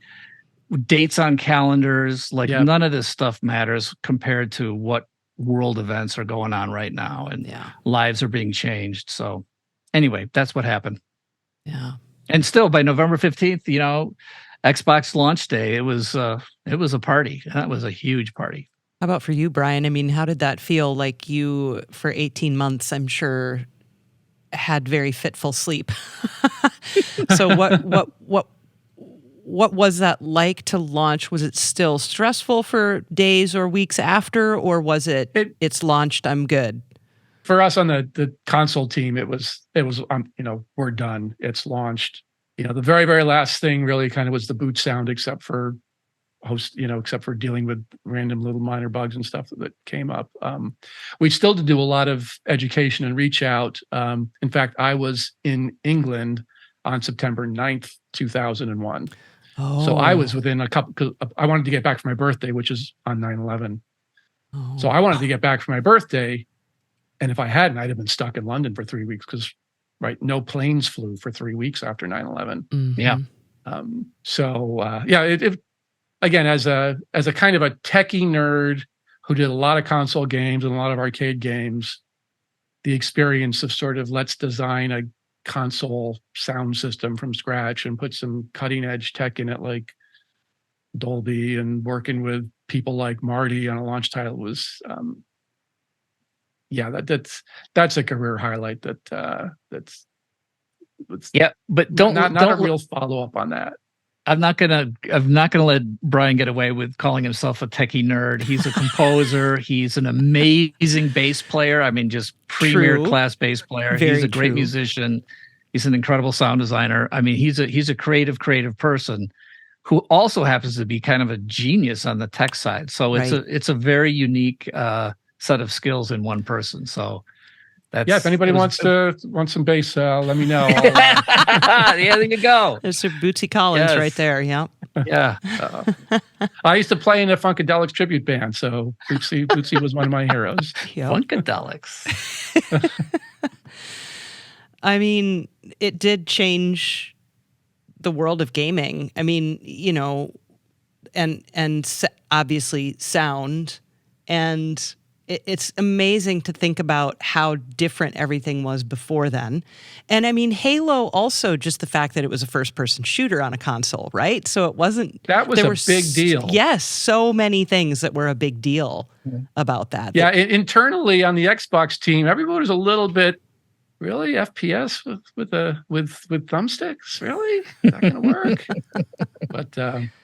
dates on calendars. Like none of this stuff matters compared to what world events are going on right now, and lives are being changed. So anyway, that's what happened. Yeah. And still by November 15th, Xbox launch day, it was a party. That was a huge party. How about for you, Brian? I mean, how did that feel? Like you, for 18 months, I'm sure, had very fitful sleep. So what was that like to launch? Was it still stressful for days or weeks after, or was it's launched, I'm good? For us on the console team, it was we're done. It's launched. The very, very last thing really kind of was the boot sound, except for dealing with random little minor bugs and stuff that came up. We still did do a lot of education and reach out. In fact, I was in England on September 9th, 2001. Oh. So I was within because I wanted to get back for my birthday, which is on 9/11. Oh. So I wanted to get back for my birthday. And if I hadn't, I'd have been stuck in London for 3 weeks because, no planes flew for 3 weeks after 9/11. Mm-hmm. Yeah. It again, as a kind of a techie nerd who did a lot of console games and a lot of arcade games, the experience of sort of let's design a console sound system from scratch and put some cutting edge tech in it, like Dolby, and working with people like Marty on a launch title was, that's a career highlight. That's but don't a real follow up on that. I'm not gonna let Brian get away with calling himself a techie nerd. He's a composer. He's an amazing bass player. I mean, just premier class bass player. He's a great musician. He's an incredible sound designer. I mean, he's a creative person who also happens to be kind of a genius on the tech side. So it's a very unique set of skills in one person. So if anybody wants some bass, let me know. Yeah, there you go. There's Sir Bootsy Collins right there. Yeah. Yeah. I used to play in a Funkadelics tribute band, so Bootsy was one of my heroes. Yep. Funkadelics. I mean, it did change the world of gaming. I mean, and obviously sound, and it's amazing to think about how different everything was before then. And I mean, Halo also, just the fact that it was a first-person shooter on a console, right? So it wasn't... That was a big deal. Yes, so many things that were a big deal about that. Yeah, internally on the Xbox team, everybody was a little bit, really? FPS with thumbsticks? Really? Not going to work? But...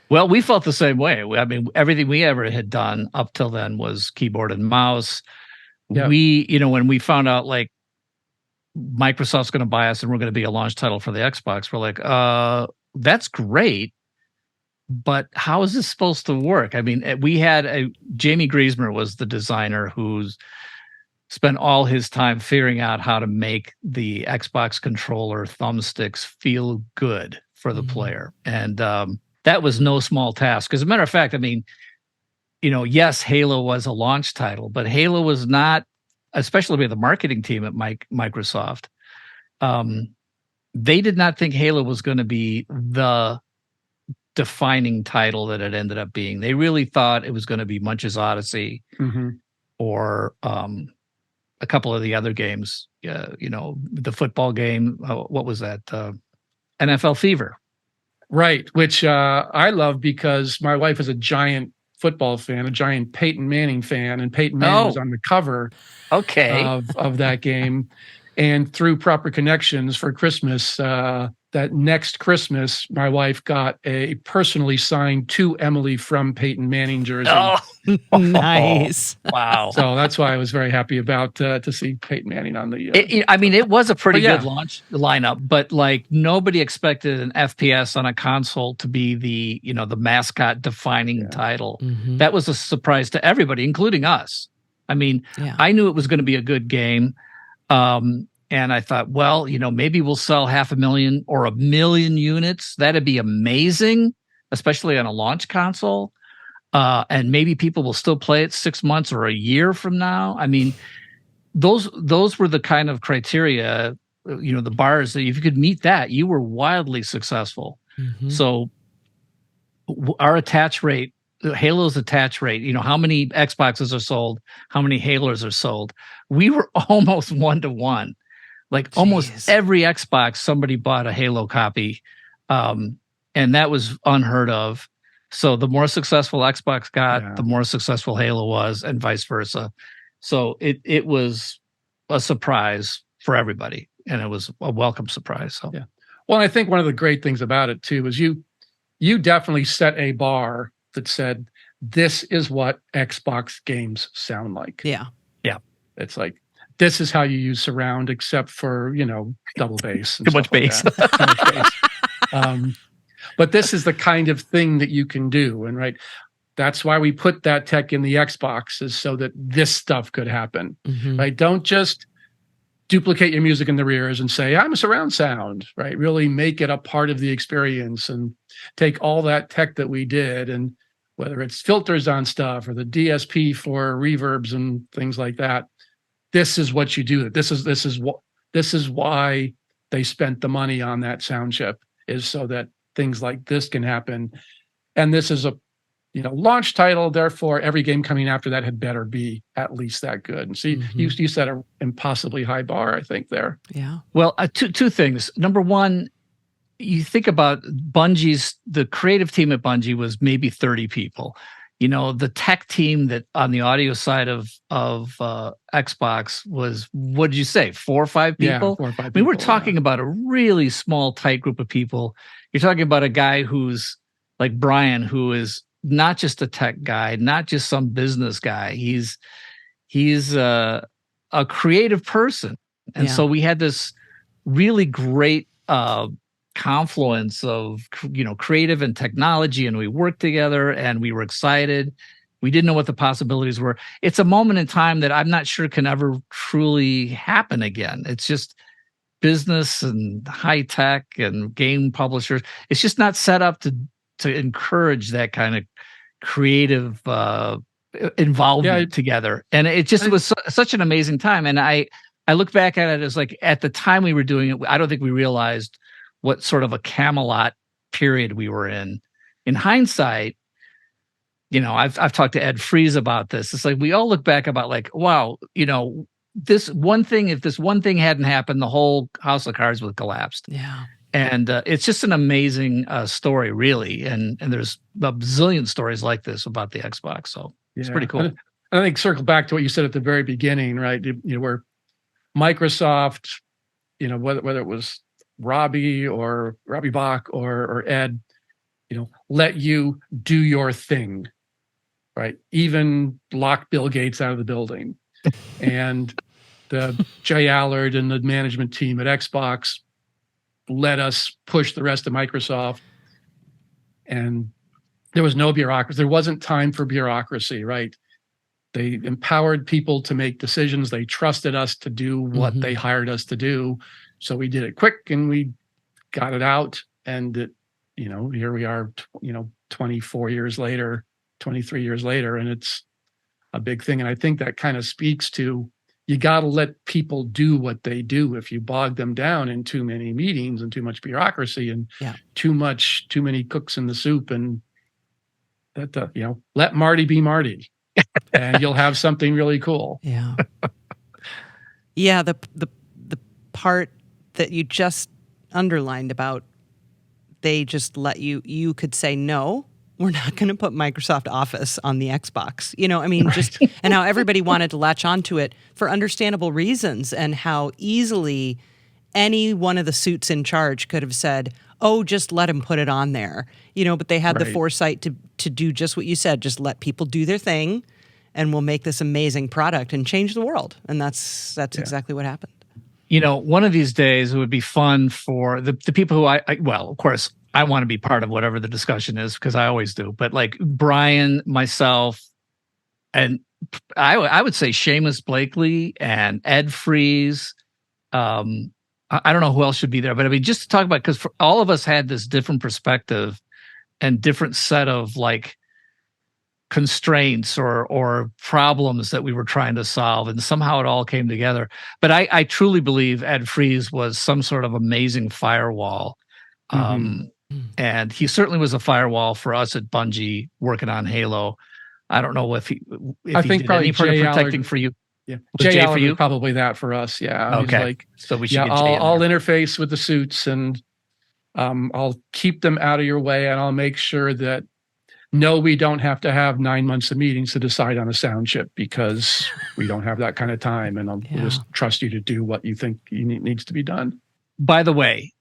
Well, we felt the same way. I mean, everything we ever had done up till then was keyboard and mouse. Yeah. We, when we found out like Microsoft's going to buy us and we're going to be a launch title for the Xbox, we're like, that's great, but how is this supposed to work? I mean, we had Jamie Griesmer was the designer who's spent all his time figuring out how to make the Xbox controller thumbsticks feel good for the player. And, that was no small task. As a matter of fact, I mean, yes, Halo was a launch title, but Halo was not, especially with the marketing team at Microsoft, they did not think Halo was going to be the defining title that it ended up being. They really thought it was going to be Munch's Odyssey or a couple of the other games, the football game. What was that? NFL Fever. Right, which I love because my wife is a giant football fan, a giant Peyton Manning fan, and Peyton Manning was on the cover of that game. And through proper connections for Christmas, that next Christmas, my wife got a personally signed to Emily from Peyton Manning jersey. Oh, nice. Wow. So that's why I was very happy about to see Peyton Manning on the... it was a pretty good launch lineup, but like nobody expected an FPS on a console to be the mascot defining title. Mm-hmm. That was a surprise to everybody, including us. I mean, I knew it was going to be a good game. And I thought, well, maybe we'll sell 500,000 or 1 million units. That'd be amazing, especially on a launch console. and maybe people will still play it 6 months or a year from now. I mean, those were the kind of criteria, the bars that if you could meet that, you were wildly successful. Mm-hmm. So our attach rate, Halo's attach rate, how many Xboxes are sold, how many Halos are sold. We were almost 1-to-1. Like almost every Xbox, somebody bought a Halo copy. And that was unheard of. So the more successful Xbox got, the more successful Halo was, and vice versa. So it was a surprise for everybody, and it was a welcome surprise. So yeah. Well, I think one of the great things about it too is you definitely set a bar that said, this is what Xbox games sound like. Yeah. Yeah. It's like, this is how you use surround, except for, double bass. Too much bass. But this is the kind of thing that you can do. And right, that's why we put that tech in the Xbox, is so that this stuff could happen. Mm-hmm. Right? Don't just duplicate your music in the rears and say, I'm a surround sound, right? Really make it a part of the experience and take all that tech that we did, and whether it's filters on stuff or the DSP for reverbs and things like that. This is what you do. This is why they spent the money on that sound chip, is so that things like this can happen. And this is a launch title, therefore every game coming after that had better be at least that good. And see, you set an impossibly high bar, I think, there. Yeah. Well, two things. Number one, you think about the creative team at Bungie was maybe 30 people. The tech team that on the audio side of Xbox was, what did you say, 4 or 5 people? Yeah, 4 or 5 people. I mean, we're talking about a really small, tight group of people. You're talking about a guy who's like Brian, who is not just a tech guy, not just some business guy. He's a creative person. And so we had this really great confluence of creative and technology, and we worked together and we were excited. We didn't know what the possibilities were. It's a moment in time that I'm not sure can ever truly happen again. It's just business and high tech and game publishers. It's just not set up to encourage that kind of creative involvement together. And it just was such an amazing time. And I look back at it as like, at the time we were doing it, I don't think we realized what sort of a Camelot period we were in. In hindsight, I've talked to Ed Freeze about this. It's like we all look back about like, wow, this one thing, if this one thing hadn't happened, the whole house of cards would have collapsed. Yeah. And it's just an amazing story, really. And there's a bazillion stories like this about the Xbox. So it's pretty cool. I think circle back to what you said at the very beginning, right? Where Microsoft, whether it was Robbie or Robbie Bach or Ed, let you do your thing, right? Even lock Bill Gates out of the building. And the Jay Allard and the management team at Xbox let us push the rest of Microsoft. And there was no bureaucracy. There wasn't time for bureaucracy, right? They empowered people to make decisions. They trusted us to do what they hired us to do. So we did it quick and we got it out. And here we are, 24 years later, 23 years later, and it's a big thing. And I think that kind of speaks to, you got to let people do what they do. If you bog them down in too many meetings and too much bureaucracy and too many cooks in the soup, and that, let Marty be Marty and you'll have something really cool. Yeah. Yeah. The part that you just underlined about, they just let you could say, no, we're not going to put Microsoft Office on the Xbox. Just, and how everybody wanted to latch onto it for understandable reasons, and how easily any one of the suits in charge could have said, oh, just let him put it on there. But they had the foresight to do just what you said, just let people do their thing and we'll make this amazing product and change the world. And that's exactly what happened. One of these days it would be fun for the people who well, of course, I want to be part of whatever the discussion is, because I always do. But like Brian, myself, and I would say Seamus Blakely and Ed Freeze. I don't know who else should be there, but I mean, just to talk about, because all of us had this different perspective and different set of like constraints or problems that we were trying to solve, and somehow it all came together. But I truly believe Ed Fries was some sort of amazing firewall. And he certainly was a firewall for us at Bungie working on Halo. I don't know if he did any part of protecting for you. Yeah, Jay for you, probably that for us. Yeah. Okay. Like, so we should. Yeah, I'll interface with the suits, and I'll keep them out of your way, and I'll make sure that no, we don't have to have 9 months of meetings to decide on a sound chip, because we don't have that kind of time, and I'll just trust you to do what you think needs to be done. By the way,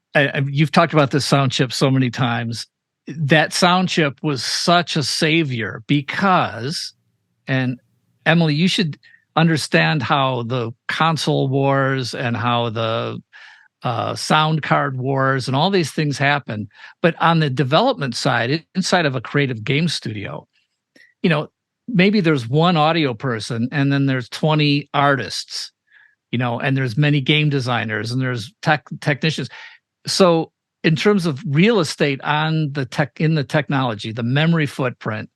you've talked about this sound chip so many times. That sound chip was such a savior because, and Emily, you should understand how the console wars and how the sound card wars and all these things happen. But on the development side, inside of a creative game studio, maybe there's one audio person and then there's 20 artists, and there's many game designers and there's technicians. So in terms of real estate on in the technology, the memory footprint,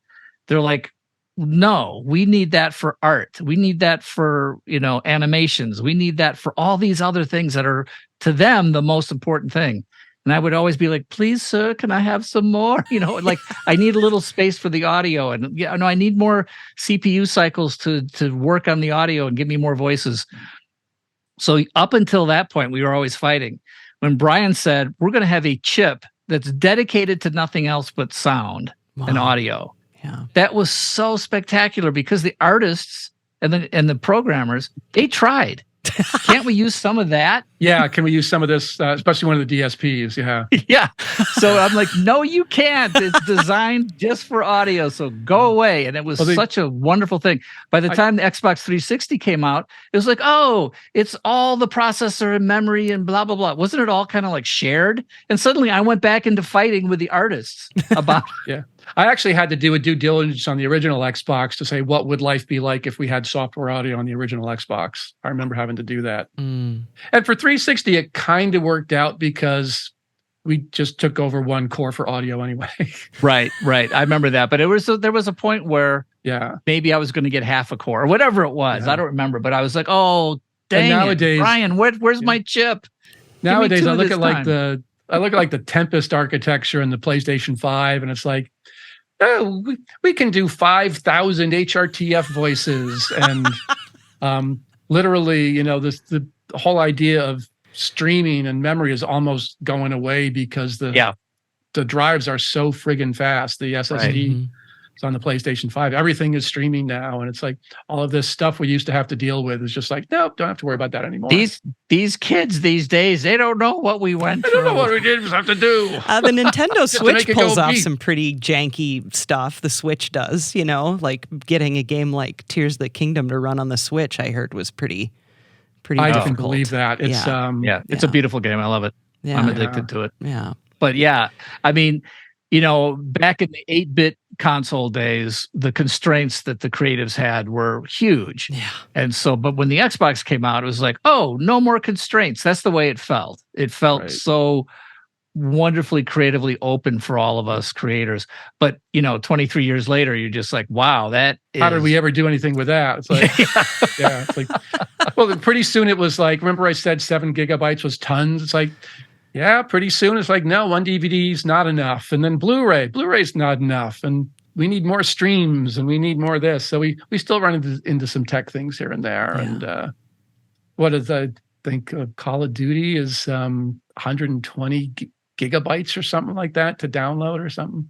they're like, no, we need that for art. We need that for, animations. We need that for all these other things that are, to them, the most important thing. And I would always be like, please, sir, can I have some more? Like I need a little space for the audio. And I need more CPU cycles to work on the audio and give me more voices. So up until that point, we were always fighting. When Brian said, we're going to have a chip that's dedicated to nothing else but sound and audio. Yeah. That was so spectacular because the artists and the programmers, they tried. Can't we use some of that? Yeah, can we use some of this, especially one of the DSPs? Yeah. Yeah. So I'm like, no, you can't. It's designed just for audio, so go away. And it was such a wonderful thing. By the time the Xbox 360 came out, it was like, oh, it's all the processor and memory and blah, blah, blah. Wasn't it all kind of like shared? And suddenly I went back into fighting with the artists about Yeah. I actually had to do a due diligence on the original Xbox to say, what would life be like if we had software audio on the original Xbox? I remember having to do that. And for 360, it kind of worked out because we just took over one core for audio anyway. Right. I remember that. But there was a point where maybe I was going to get half a core or whatever it was. I don't remember. But I was like, oh, dang nowadays, it, Brian, where's my chip? Nowadays, I look at like the Tempest architecture in the PlayStation 5, and it's like, oh, we can do 5,000 HRTF voices, and literally, the whole idea of streaming and memory is almost going away because the drives are so friggin' fast. The SSD is on the PlayStation 5. Everything is streaming now, and it's like all of this stuff we used to have to deal with is just like, nope, don't have to worry about that anymore. These kids these days, they don't know what we went through. They don't know what we did have to do. The Nintendo Switch pulls off some pretty janky stuff. The Switch does, like getting a game like Tears of the Kingdom to run on the Switch, I heard was pretty I difficult. can believe that. It's it's a beautiful game. I love it. Yeah. I'm addicted to it. Yeah. But yeah, I mean, back in the 8-bit console days, the constraints that the creatives had were huge. Yeah. And so, but when the Xbox came out, it was like, oh, no more constraints. That's the way it felt. It felt so wonderfully creatively open for all of us creators. But, 23 years later, you're just like, wow, how did we ever do anything with that? It's like, it's like, well, pretty soon it was like, remember I said 7 gigabytes was tons? It's like, yeah, pretty soon it's like, no, one DVD is not enough. And then Blu-ray's not enough. And we need more streams and we need more of this. So we still run into some tech things here and there. Yeah. And what is I think Call of Duty is 120 gigabytes or something like that to download or something.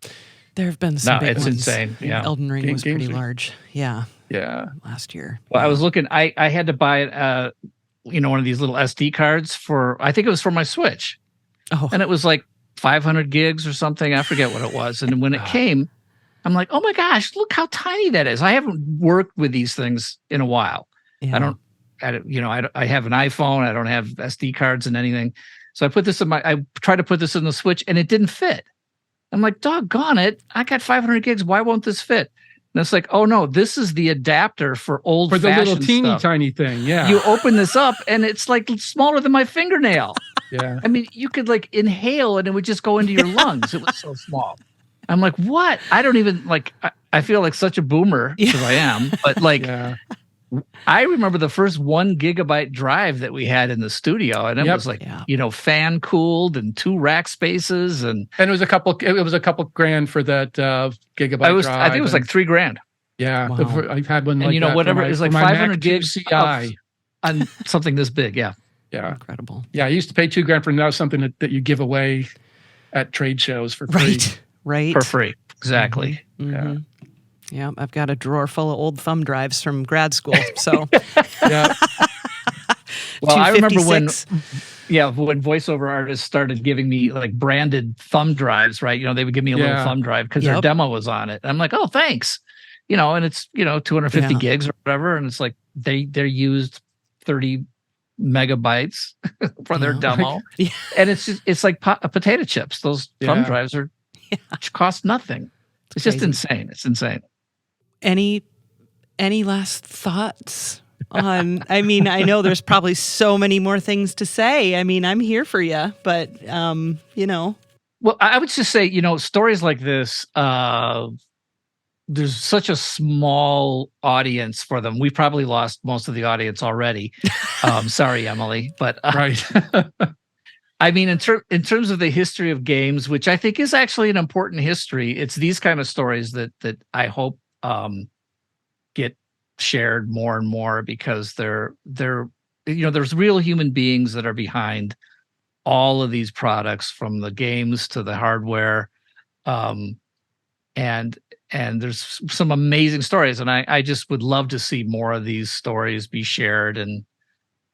There have been some big it's ones. Insane. Yeah. Elden Ring was pretty large. Yeah. Last year. Well, I was looking, I had to buy one of these little SD cards I think it was for my Switch. Oh. And it was like 500 gigs or something. I forget what it was. And when it came, I'm like, oh my gosh, look how tiny that is. I haven't worked with these things in a while. Yeah. I have an iPhone. I don't have SD cards and anything. So I tried to put this in the Switch and it didn't fit. I'm like, doggone it. I got 500 gigs. Why won't this fit? And it's like, oh no, this is the adapter for old-fashioned stuff. For the little teeny tiny thing, yeah. You open this up and it's like smaller than my fingernail. Yeah. I mean, you could like inhale and it would just go into your lungs. It was so small. I'm like, what? I don't even I feel like such a boomer because I am, but like I remember the first 1 gigabyte drive that we had in the studio, and it was like fan cooled and 2 rack spaces, and it was a couple grand for that gigabyte drive. I think it was like $3,000. Yeah, wow. I've had one like that. Whatever is like 500 gigs CI on something this big. Yeah, incredible. Yeah, I used to pay $2,000 for now something that you give away at trade shows for free. Right, for free. Exactly. Mm-hmm. Yeah. Yeah, I've got a drawer full of old thumb drives from grad school. So, yeah. Well, I remember when voiceover artists started giving me like branded thumb drives, right? They would give me a little thumb drive because their demo was on it. I'm like, oh, thanks. And it's 250 gigs or whatever, and it's like they're used 30 megabytes for their demo, and it's like potato chips. Those thumb drives cost nothing. It's just insane. It's insane. Any last thoughts on? I mean, I know there's probably so many more things to say. I mean, I'm here for you, but Well, I would just say, stories like this. There's such a small audience for them. We probably lost most of the audience already. Sorry, Emily, but right. I mean, in terms of the history of games, which I think is actually an important history, it's these kind of stories that I hope get shared more and more because they're there's real human beings that are behind all of these products, from the games to the hardware, and there's some amazing stories, and I just would love to see more of these stories be shared and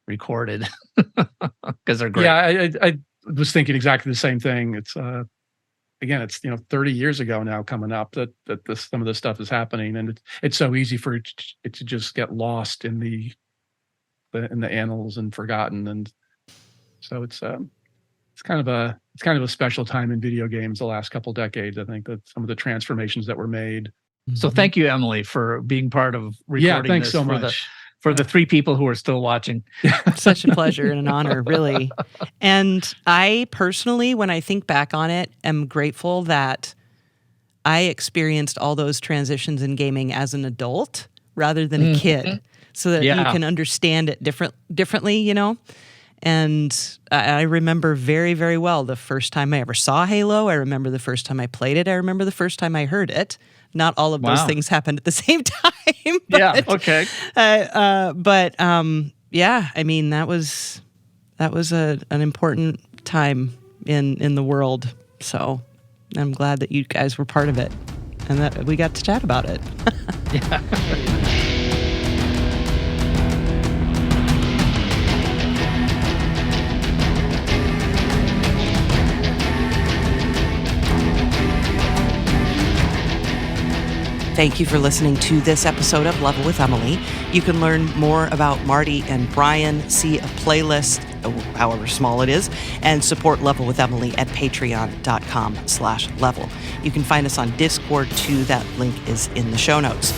recorded because they're great. Yeah, I was thinking exactly the same thing. It's again, it's 30 years ago now coming up that some of this stuff is happening, and it's so easy for it to just get lost in the annals and forgotten, and so it's kind of a special time in video games the last couple decades. I think that some of the transformations that were made. So thank you, Emily, for being part of recording. Yeah, thanks so much. For the 3 people who are still watching. Such a pleasure and an honor, really. And I personally, when I think back on it, am grateful that I experienced all those transitions in gaming as an adult rather than a kid, so that you can understand it differently, And I remember very, very well the first time I ever saw Halo. I remember the first time I played it. I remember the first time I heard it. Not all of those things happened at the same time. But, okay. I mean, that was an important time in the world. So I'm glad that you guys were part of it and that we got to chat about it. Yeah. Thank you for listening to this episode of Level with Emily. You can learn more about Marty and Brian, see a playlist, however small it is, and support Level with Emily at patreon.com/level. You can find us on Discord too. That link is in the show notes.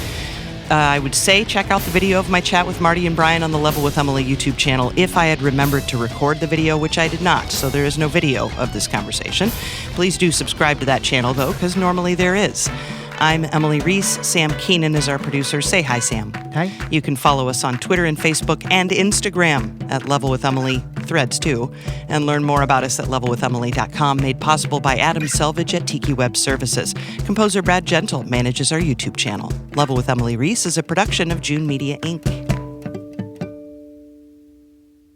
I would say check out the video of my chat with Marty and Brian on the Level with Emily YouTube channel if I had remembered to record the video, which I did not, so there is no video of this conversation. Please do subscribe to that channel, though, because normally there is. I'm Emily Reese. Sam Keenan is our producer. Say hi, Sam. Hi. You can follow us on Twitter and Facebook and Instagram at Level with Emily, Threads too, and learn more about us at levelwithemily.com, made possible by Adam Selvage at Tiki Web Services. Composer Brad Gentle manages our YouTube channel. Level with Emily Reese is a production of June Media, Inc.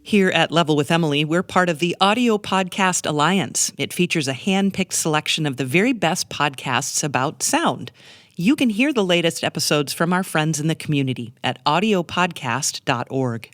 Here at Level with Emily, we're part of the Audio Podcast Alliance. It features a hand-picked selection of the very best podcasts about sound. You can hear the latest episodes from our friends in the community at audiopodcast.org.